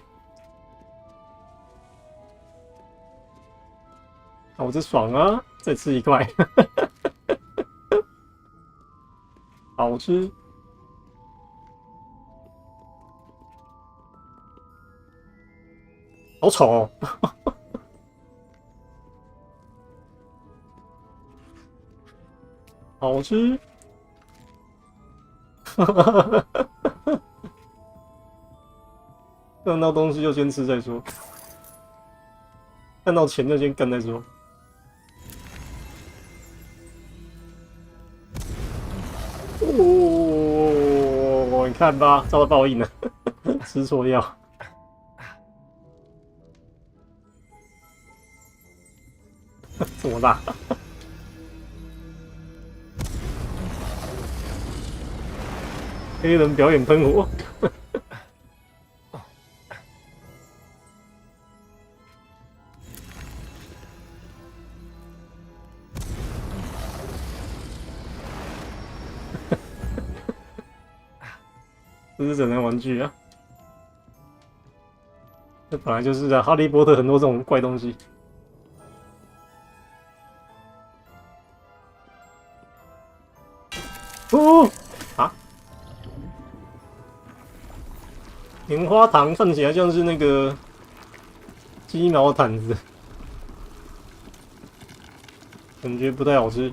我这爽啊！再吃一块，好吃。好丑哦！好吃。看到东西就先吃再说，看到钱就先干再说。哦，你看吧，遭到报应了，吃错药。这么大。黑人表演喷火。这是整人玩具啊！这本来就是啊，哈利波特很多这种怪东西。哦啊！棉花糖看起来像是那个鸡毛毯子，感觉不太好吃。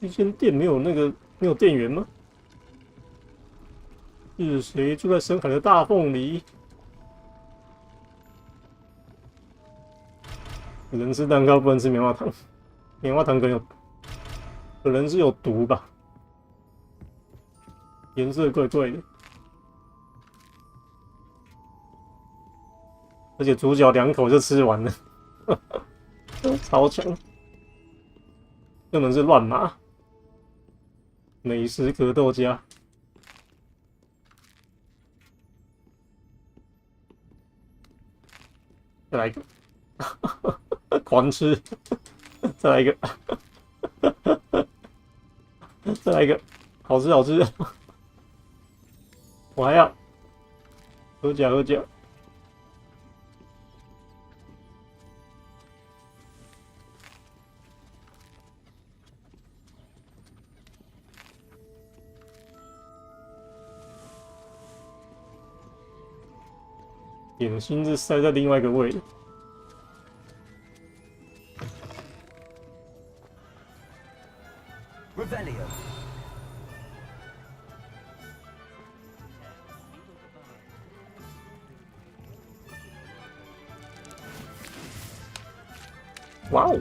一间店没有店员吗？是谁住在深海的大缝里？人吃蛋糕不能吃棉花糖，棉花糖可能是有毒吧？颜色怪怪的，而且主角2口就吃完了，超强，根本是乱码。美食格斗家，再来一个，狂吃，再来一个，再来一个，好吃好吃，我还要喝甲喝甲。点心是塞在另外一个位的。哇哦！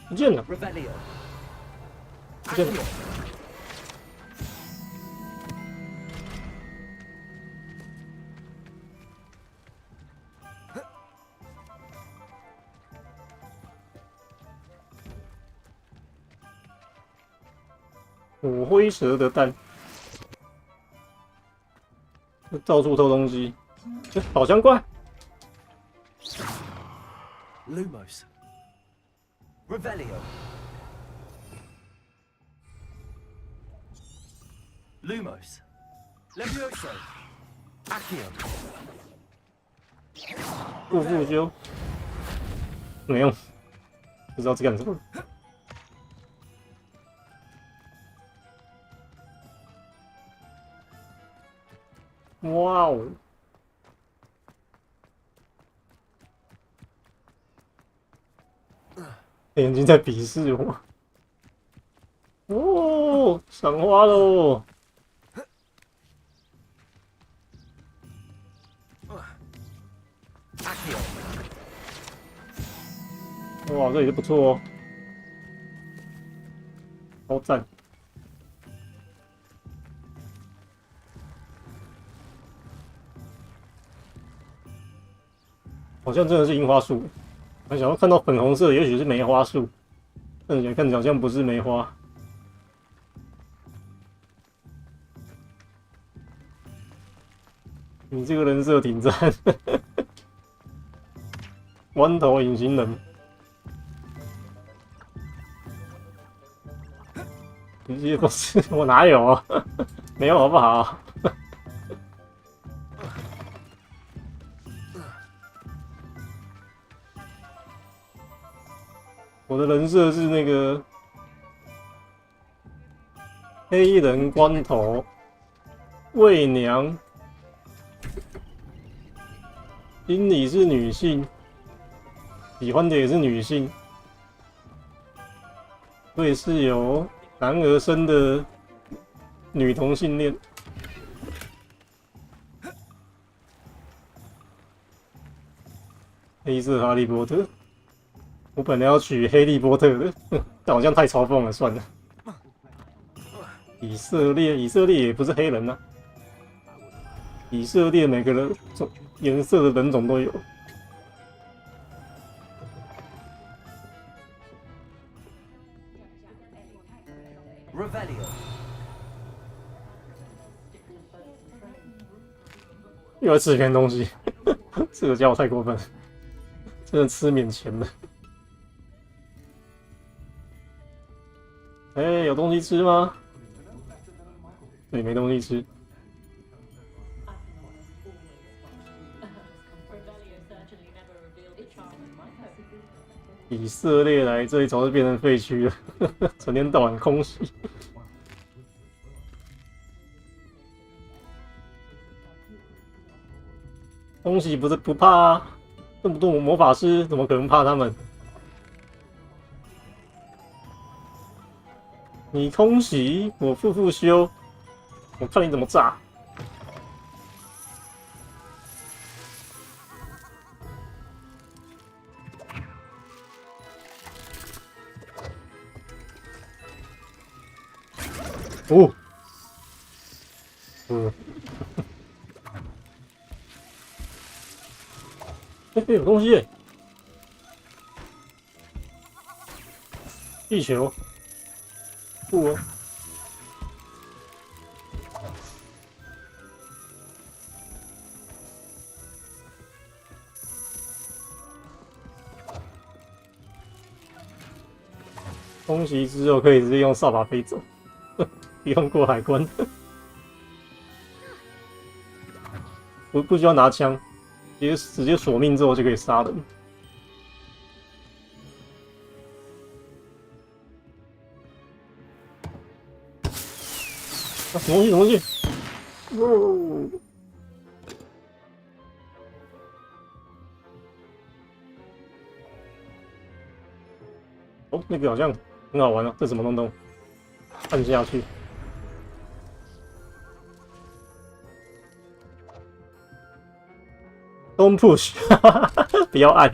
不见了，不见了。火灰蛇的蛋，到处偷东西。宝箱怪。Lumos. Revelio. Lumos. Levioso. Accio. 不复修，没用，不知道在干什么。哇哦！眼睛在鄙视我。哦，赏花喽！哇，这里不错哦，好赞！好像真的是樱花树，我想要看到粉红色，也许是梅花树，看起来好像不是梅花。你这个人设挺赞，弯头隐形人。直接不是我哪有啊？没有好不好？我的人设是那个黑人光头媚娘，心里是女性，喜欢的也是女性，所以是由男儿身的女同性恋。黑色哈利波特。我本来要取黑利波特的，但好像太嘲讽了，算了。以色列也不是黑人啊，以色列每个人颜色的人种都有。又要吃一片东西，这个家伙太过分了，真的吃免钱的。哎、有东西吃吗？对，没东西吃。以色列来这里早就变成废墟了，整天到晚空袭。空袭不怕啊，这么多魔法师，怎么可能怕他们？你空袭，我复修，我看你怎么炸。哦，有东西耶！地球，不哦。空袭之后可以直接用扫把飞走，不用过海关，不需要拿枪，直接锁命之后就可以杀人。啊，什么东西？什么东西？哦！哦，那个好像很好玩哦，这什么东东？按下去。Don't push， 不要按。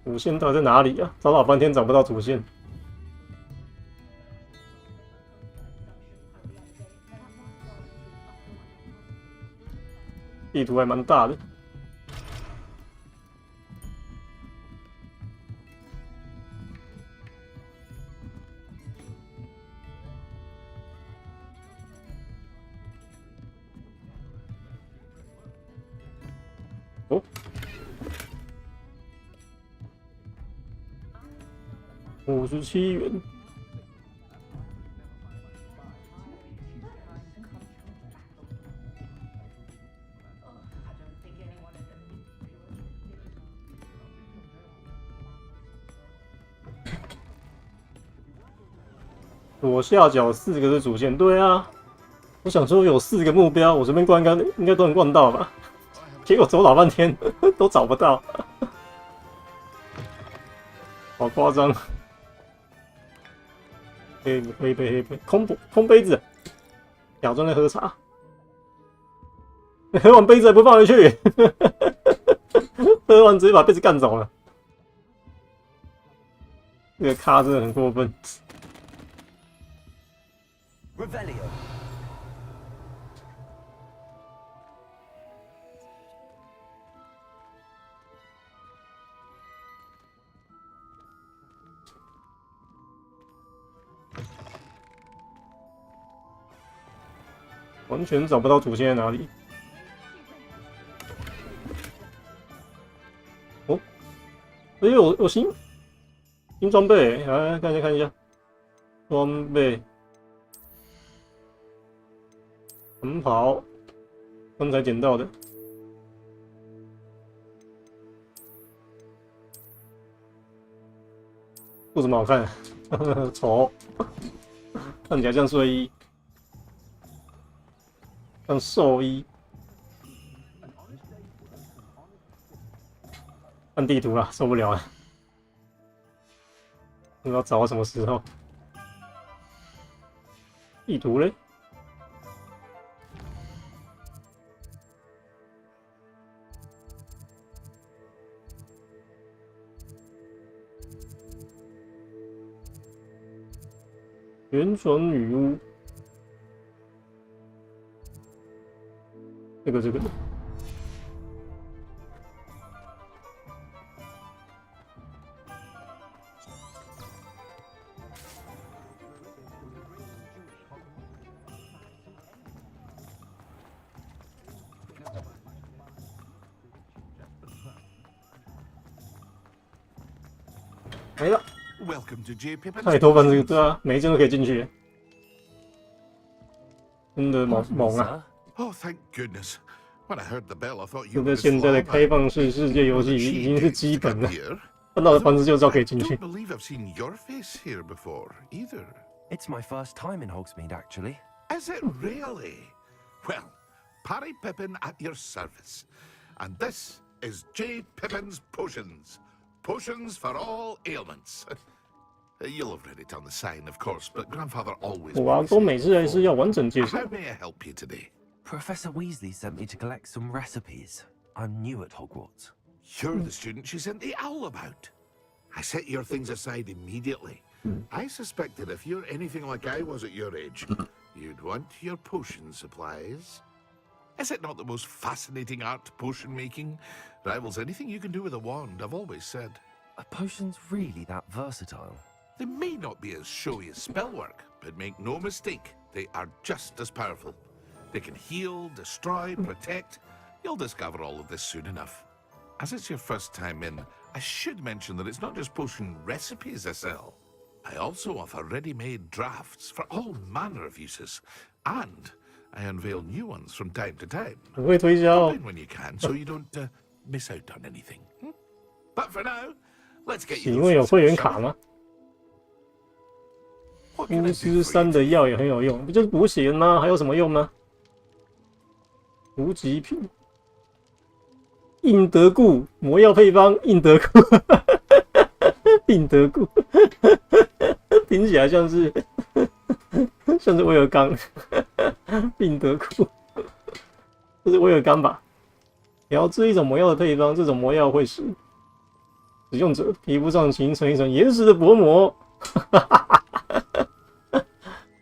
主线到底在哪里啊？找老半天找不到主线。地图还蛮大的。哦，57元。左下角4个是主线，对啊。我想说有4个目标，我随便逛应该都能逛到吧？结果走老半天都找不到，好夸张！黑杯，空杯子，假装在喝茶，喝完杯子还不放回去，喝完直接把杯子干走了，这个咖真的很过分。完全找不到主线在哪里。哎呦，有新装备，来看一下装备。长袍，刚才捡到的。不怎么好看，丑，看起来像睡衣，像寿衣。看地图啊，受不了了，不知道找到什么时候。地图嘞？原传女巫，这个，没了。太多番这个对啊，每一件都可以进去，真的猛啊！ Oh, thank goodness. When I heard the bell, I thought 这 you 个 were 现在的 Slav. 开放式世界游戏已经是基本了， Here. 看到的方式就知道可以进 I 去 don't。believe I've seen your face here before, either. It's my first time in Hogsmeade, actually. Is it really? Well, Parry Pippin at your service. And this is J. Pippin's Potions. Potions for all ailments. You'll have read it on the sign, of course, but Grandfather always... 我阿公每次来是要完整介绍 How。may I help you today? Professor Weasley sent me to collect some recipes. I'm new at Hogwarts. You're the student she sent the owl about. I set your things aside immediately. I suspected if you're anything like I was at your age, you'd want your potion supplies. Is it not the most fascinating art, potion making? Rivals anything you can do with a wand, I've always said. Are potions really that versatile? They may not be as showy as spellwork, but make no mistake, they are just as powerful. They can heal, destroy, protect. You'll discover all of this soon enough. As it's your first time in, I should mention that it's not just potion recipes I sell. I also offer ready-made drafts for all manner of uses, and I unveil new ones from time to time. 很会推销 Pop in when you can, so you don't miss out on anything. But for now, let's get 请 you 问有 those 会员 things, 卡 shall we? 吗？ What can I 巫 do 师 for 3 you 的 today? 药也很有用，不就是补血吗？还有什么用吗？无极品，印德固魔药配方，印德固，印德固，听起来像是威尔刚，印德固，这是威尔刚吧？调制一种魔药的配方，这种魔药会使用者皮肤上形成一层岩石的薄膜。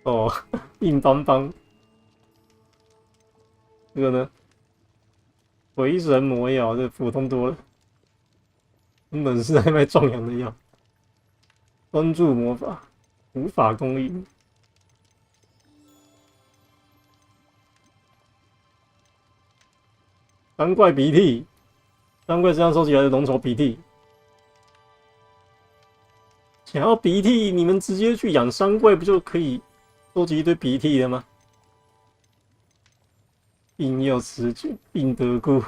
哦，硬邦邦。这个呢，回神魔药这普通多了，根本是在卖壮阳的药。专注魔法，无法攻击。三怪鼻涕，三怪身上收集来的浓稠鼻涕。想要鼻涕，你们直接去养山怪，不就可以收集一堆鼻涕了吗？硬要持久，硬得固。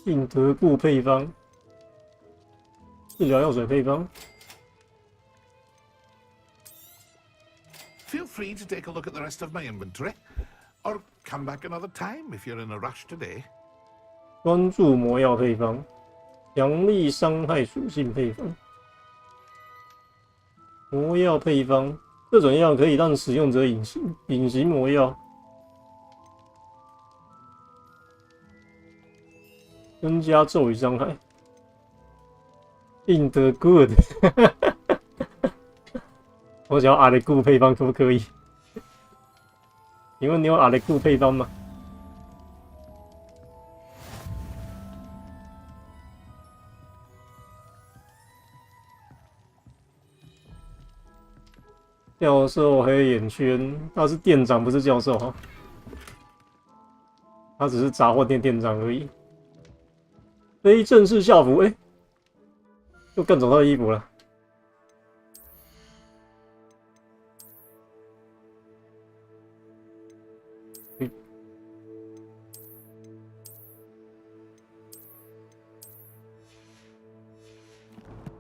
硬得固配方。治疗药水配方。 Feel free to take a look at the rest of my inventory, or come back another time if you're in a rush today. 专注魔药配方，强力伤害属性配方。魔药配方，这种药可以让使用者隐形，隐形魔药，增加咒语伤害。印得 good， 我想要阿雷固配方可不可以？请问你有阿雷固配方吗？教授黑眼圈，他是店长，不是教授哈。他只是杂货店店长而已。非正式校服，又干走他的衣服了。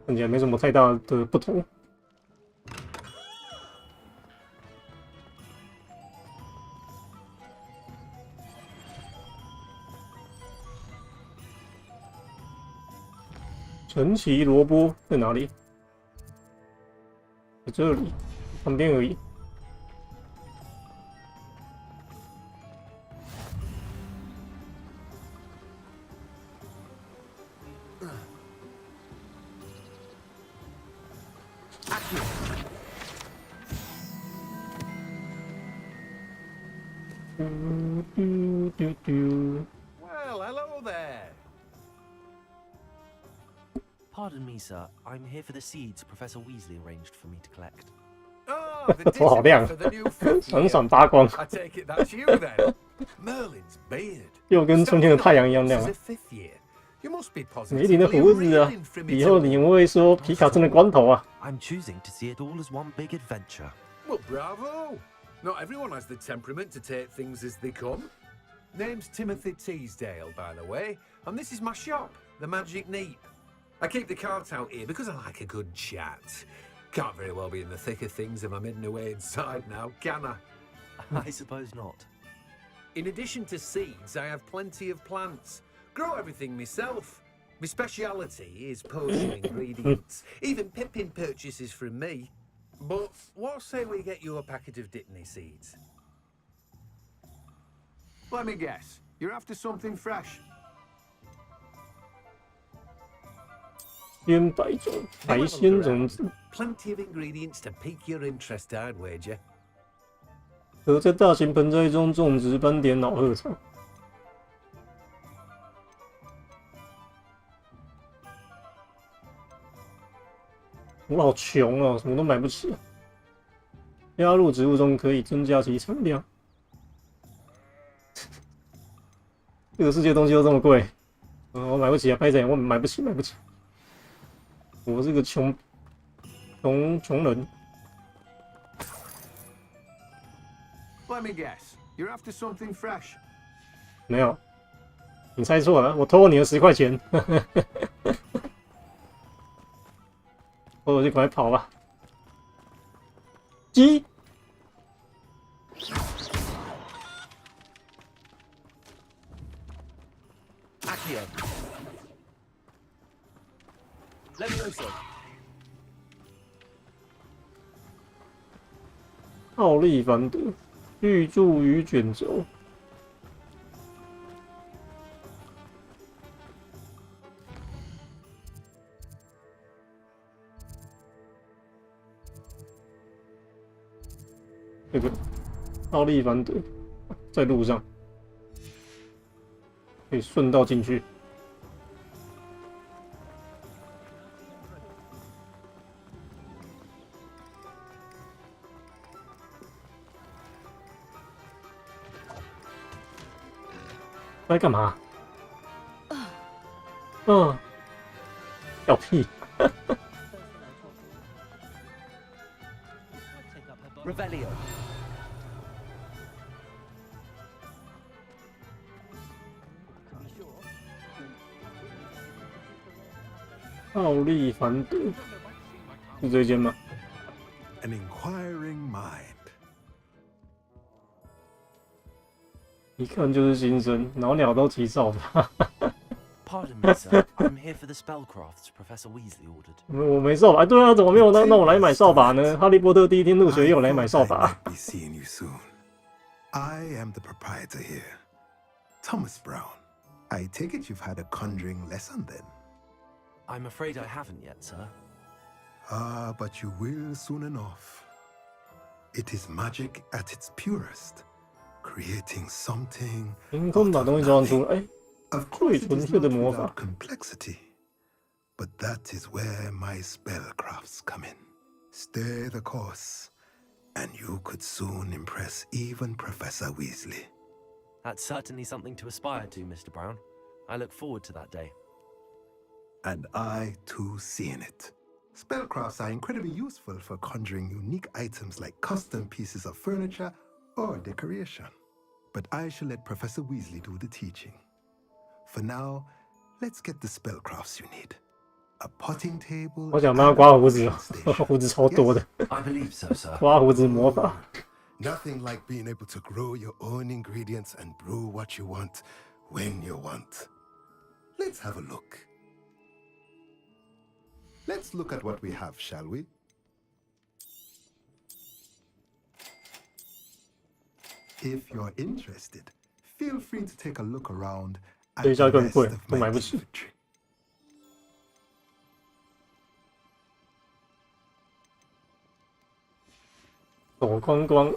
看起来没什么太大的不同。神奇萝卜在哪里？在这里，旁边而已。Well, hello there. Pardon me, sir. I'm here for the seeds Professor Weasley arranged for me to collect. Oh, the 头好亮 discipline for the new fifth 闪 year. 闪发光， I take it that's you then. Merlin's beard. 又跟春天的太阳一样亮 This 啊 is！a fifth year. You must be 梅林的 positively 胡子啊 reeling，from 以 it 后 all. 你们会说皮卡真的光头啊！ I'm choosing to see it all as one big adventure. Well, bravo. Not everyone has the temperament to take things as they come. Name's Timothy Teasdale, by the way, and this is my shop, the Magic Neep. I keep the cart out here because I like a good chat. Can't very well be in the thick of things if I'm hidden away inside now, can I? I suppose not. In addition to seeds, I have plenty of plants. Grow everything myself. My speciality is potion ingredients. Even Pippin purchases from me. But what say we get you a packet of Dittany seeds? Let me guess. You're after something fresh. 鲜白种海鲜种子， Plenty of ingredients to pique your interest, I'd wager. 可在大型盆栽中种植斑点老鹤草。我好穷哦，什么都买不起。加入植物中可以增加其产量。这个世界东西都这么贵，我买不起啊！拍仔，我买不起，买不起。我是个穷人。 Let me guess. You're after something fresh. 没有，你猜错了，我偷了你的10块钱。我就赶快跑吧。鸡。 Accio. Levioso. 奥利凡德，玉柱与卷轴。这个奥利凡德在路上，可以顺道进去。 在干嘛？笑屁！ Revelio. 奥利凡德是这间吗？ An inquiring mind. 一看就是新生，老鸟都急躁吧。 Pardon me, sir. I'm here for the spellcrafts Professor Weasley ordered. 我没扫把，对啊，怎么没有让我来买扫把呢？哈利波特第一天入学也有来买扫把。 Be seeing you soon. I am the proprietor here, Thomas Brown. I take it you've had a conjuring lesson then. I'm afraid I haven't yet, sir. Ah, but you will soon enough. It is magic at its purest, creating something 凭空把东西装出来， of 最 course it 纯 is 粹的 not 魔法 without。complexity. But that is where my spellcrafts come in. Stay the course, And you could soon impress even Professor Weasley. That's certainly something to aspire to, Mr. Brown. I look forward to that day. And I, too, see in it. Spellcrafts are incredibly useful for conjuring unique items like custom pieces of furniture or decoration. But I shall let Professor Weasley do the teaching. For now, let's get the spellcrafts you need. A potting table. 我想帮他刮胡子哦，胡子超多的。 I believe so, sir. 刮胡子魔法。 Nothing like being able to grow your own ingredients and brew what you want when you want. Let's have a look. Let's look at what we have, shall we? If you're interested, feel free to take a look around at the rest of my inventory. 走光光，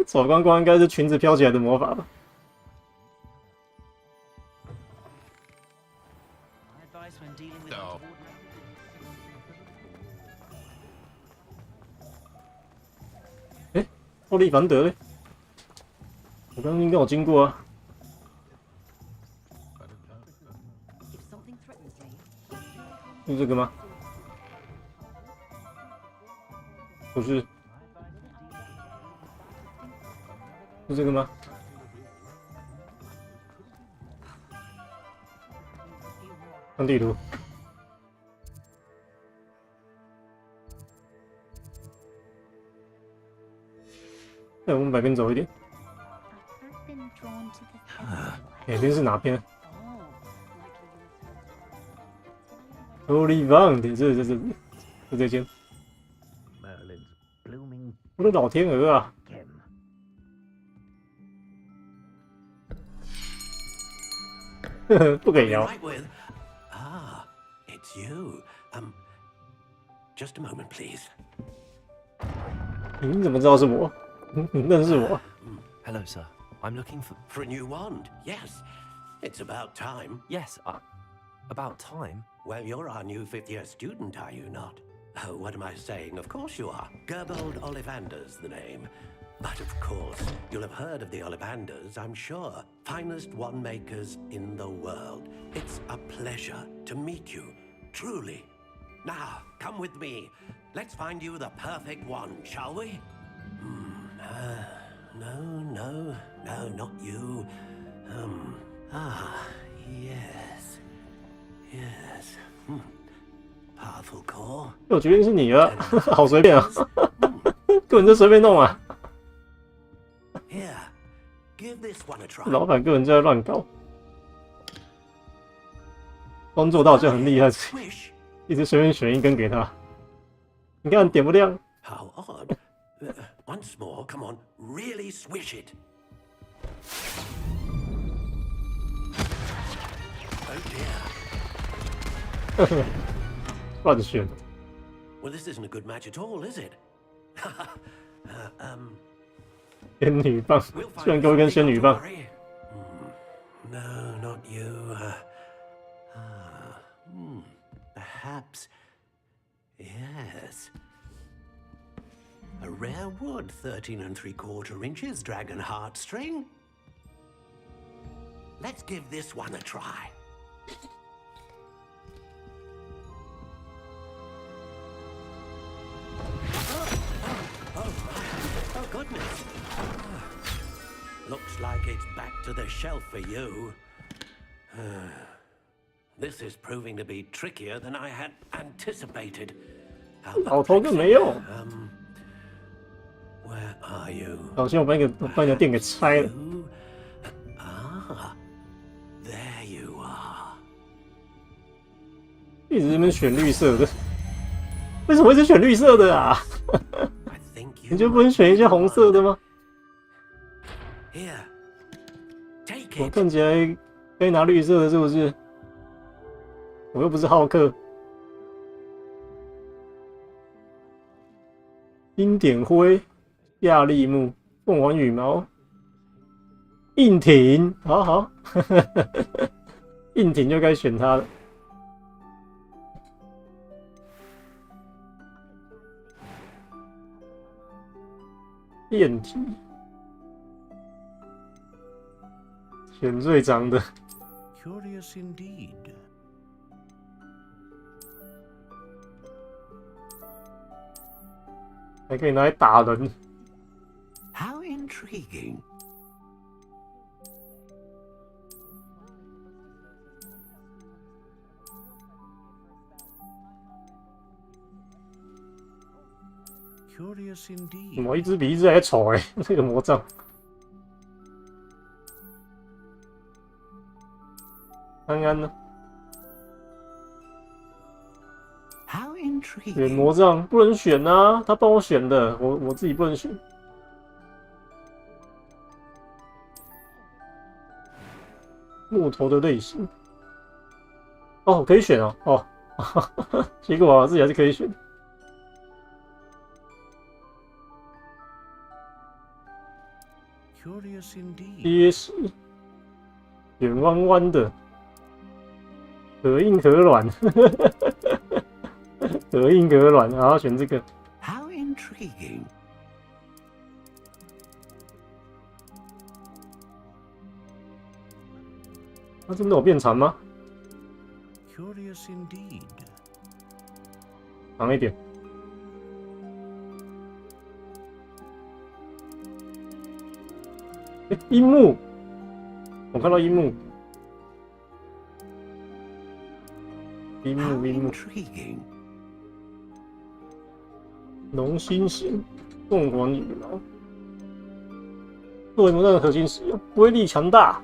走光光应该是裙子飘起来的魔法吧？哎，奥利凡德嘞？我刚刚应该有经过啊。是这个吗？ 不是，是这个吗？看地图。再往北边走一点。哪边是哪边 ？Holy Van， 这这间。 我的老天鹅啊！不给摇。 Ah, it's you. Just a moment, please. 你怎么知道是我？你认识我 Hello, sir. I'm looking for a new wand. Yes, it's about time. Yes, about time. Well, you're our new fifth-year student, are you not? Oh, what am I saying? Of course you are. Gerbold Ollivander's the name. But of course, you'll have heard of the Ollivanders, I'm sure. Finest wand makers in the world. It's a pleasure to meet you, truly. Now, come with me. Let's find you the perfect wand, shall we? No, not you. Yes. Powerful core. 我决定是你了，好随便啊，根本就随便弄啊。Here, give this one a try. 老板根本就在乱搞，光做到就很厉害，一直随便选一根给他。你看点不亮。 How odd. Once more, come on, really swish it. Oh dear. 乱选。Well, this isn't a good match at all, is it? 仙女棒，居然给我一根仙女棒。No, not you. Perhaps. Yes. A rare wood, 13 3/4 inches, dragon heartstring. Let's give this one a try. Oh, goodness. Looks like it's back to the shelf for you. This is proving to be trickier than I had anticipated. 老头更没用。 Where are you? 好像我把你的店给拆了。 There you are. 一直在那边选绿色的，为什么一直选绿色的啊？你就不能选一些红色的吗？ Here, take 我看起来可以拿绿色的，是不是？我又不是浩克。鹰点灰、亚历木、凤凰羽毛、硬挺，好，硬挺就该选它了。变体，选最长的。 Curious indeed. 还可以拿来打人。 How intriguing. Curious 怎 indeed. 么一只比一只还丑哎、欸？这个魔杖。安安呢？ How intriguing. 选魔杖不能选啊，他帮我选的，我自己不能选。木头的类型。哦，可以选哦，哦，结果我自己还是可以选。 Curious indeed. 结实，脸弯弯的，可硬可软，可硬可软，然后选这个。 How intriguing. 它真的有变长吗？ Curious indeed. 长一点。哎，樱木，我看到樱木。樱木，樱木。龙心型，凤凰羽毛。作为魔杖的核心使用，威力强大。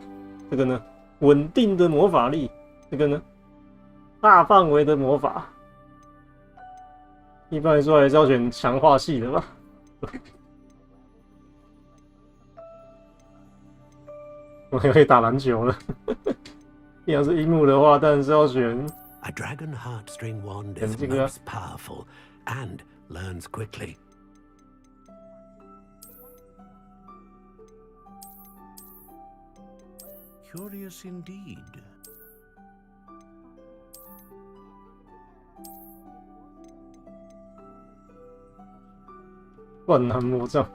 这个呢？ 稳定的魔法力，这个呢，大范围的魔法，一般来说还是要选强化系的吧。我也会打篮球了。要是樱木的话，当然是要选 A dragon heartstring wand 选 is 这个啊。 most powerful and learns quickly. Curious indeed. 灌篮魔杖，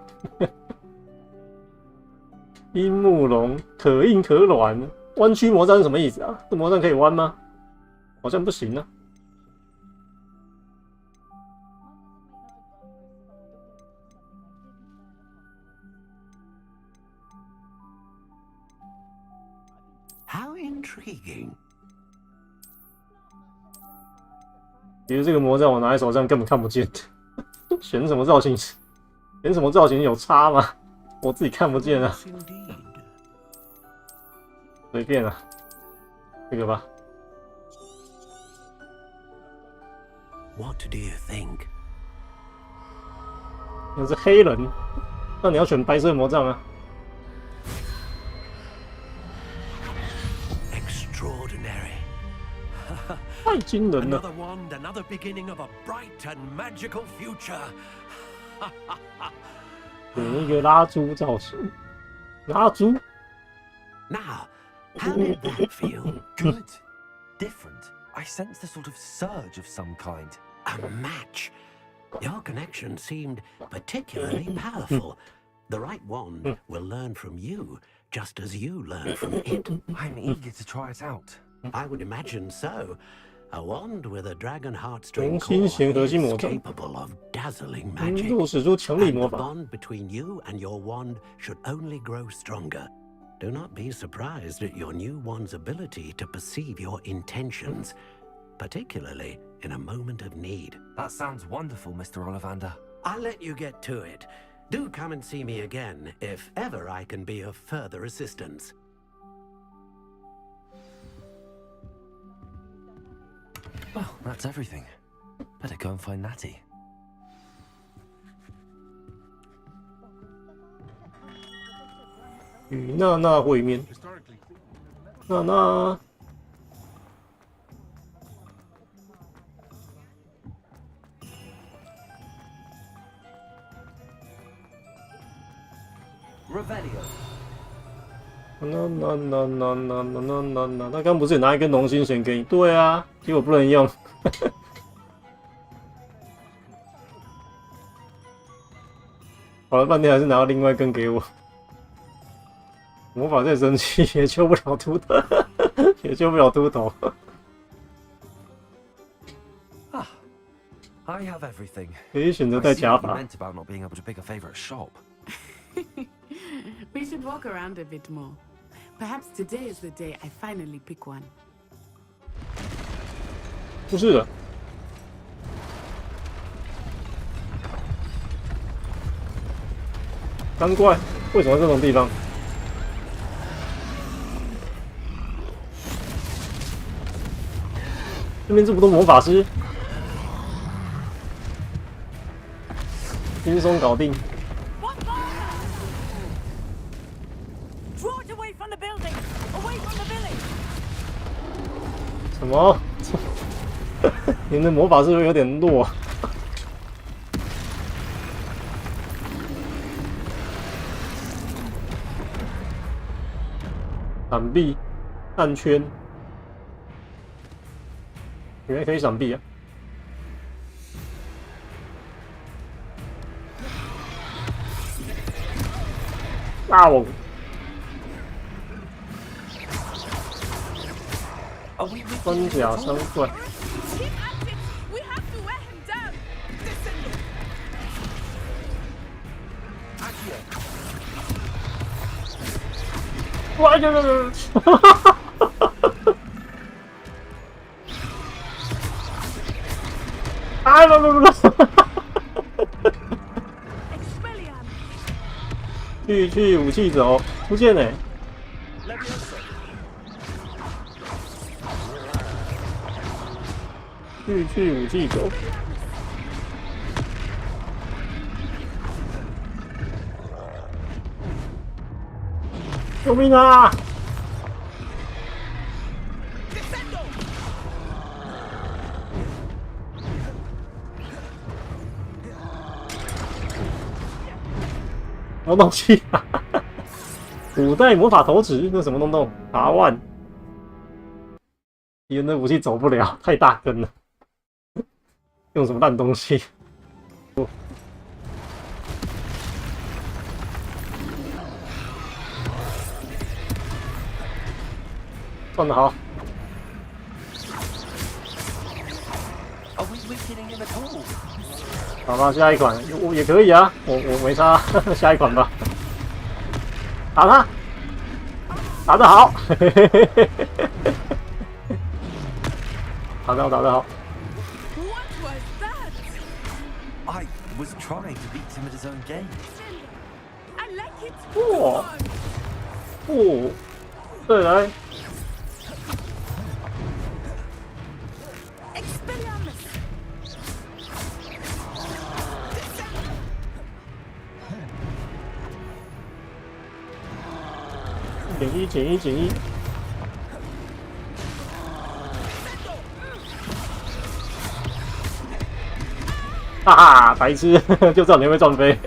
樱木龙，可硬可软。弯曲魔杖是什么意思啊？这魔杖可以弯吗？好像不行啊。 How intriguing. 其实这个魔杖我拿在手上根本看不见，选什么造型？选什么造型有差吗？我自己看不见啊。随便啊，这个吧。 What do you think? 那是黑人，那你要选白色魔杖啊。 Extraordinary. 太惊人了！ Another wand, another beginning of a bright and magical future. 选一个拉猪造型，拉猪。 Now, how did that feel? Good. Different. I sense a sort of surge of some kind. A match. Your connection seemed particularly powerful. The right wand will learn from you, just as you learn from it. I'm eager to try it out. I would imagine so. A wand with a dragon heartstring 龙心弦核心 core 魔杖， is capable of dazzling magic. 落使出强力 And 魔 the 法。 bond between you and your wand should only grow stronger. Do not be surprised at your new wand's ability to perceive your intentions, particularly in a moment of need. That sounds wonderful, Mr. Ollivander. I'll let you get to it. Do come and see me again if ever I can be of further assistance. Well, that's everything. Better go and find Natty. 与娜娜会面。娜娜， Revelio. 那，他刚不是也拿一根龙心弦给你？对啊，结果不能用。跑了半天还是拿到另外一根给我。魔法再神奇也救不了秃头，也救不了秃头。I have everything. 可以选择戴假 I see what 发 you。meant about not being able to pick a favorite shop. We should walk around a bit more. Perhaps today is the day I finally pick one. 不是的。难怪，为什么这种地方？这边这么多魔法师，轻松搞定。 Draw it away from the building! Away from the village! 什么？你们的魔法是不是有点弱？闪避，暗圈，原来可以闪避啊！啊我！ 三甲三怪，哇这！啊不！去武器走，出现呢。 去武器走，救命啊！什么东西啊？古代魔法头指，那什么东东？达万，敌人的武器走不了，太大根了。 用什么烂东西？转得好。好吧，下一款我也可以啊，我没差，下一款吧。打他，打得好，打得好。 I was trying to beat him at his own game. 哇！哦，再来。减一。哈哈，白痴，就知道你会撞飞。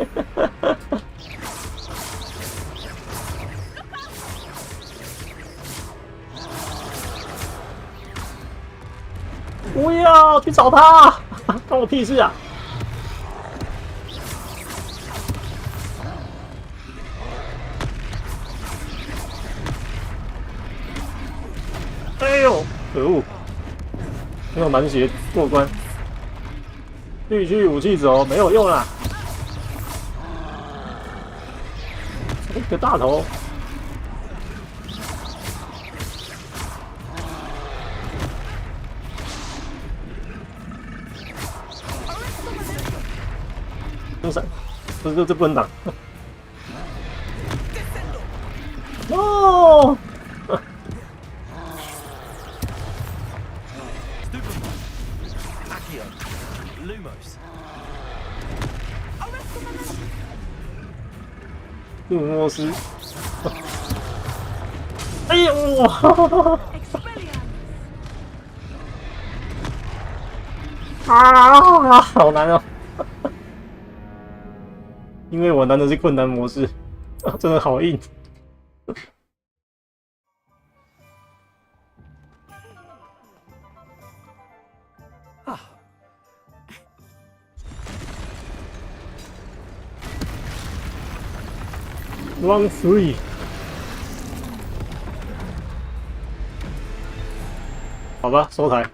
不要去找他，关我屁事啊！哎呦，可恶！没有满血过关。 去武器走没有用啦！一个大头，用闪，这不能挡。哦！路莫斯，哎呦！啊，好难哦！因为我难的是困难模式，真的好硬。啊！ 啊 Round 3。好吧，收台。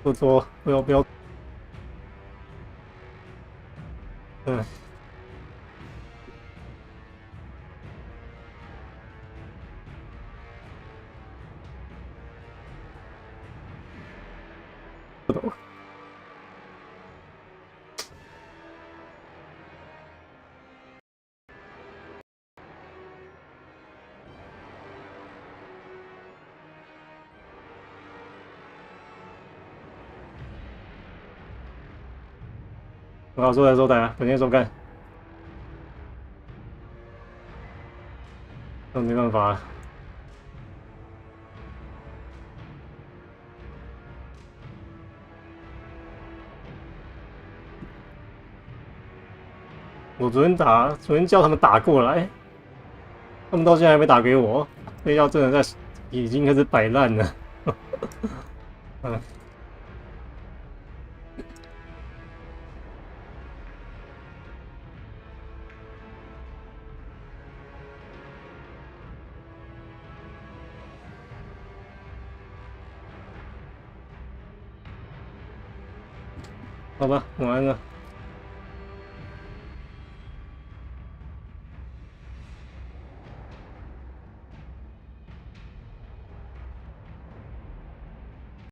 不错，不要。嗯。不懂。好，收台啊，本天收看。那没办法了。我昨天叫他们打过来，他们到现在还没打给我，所以要真的在已经开始摆烂了。嗯。好吧，晚安了。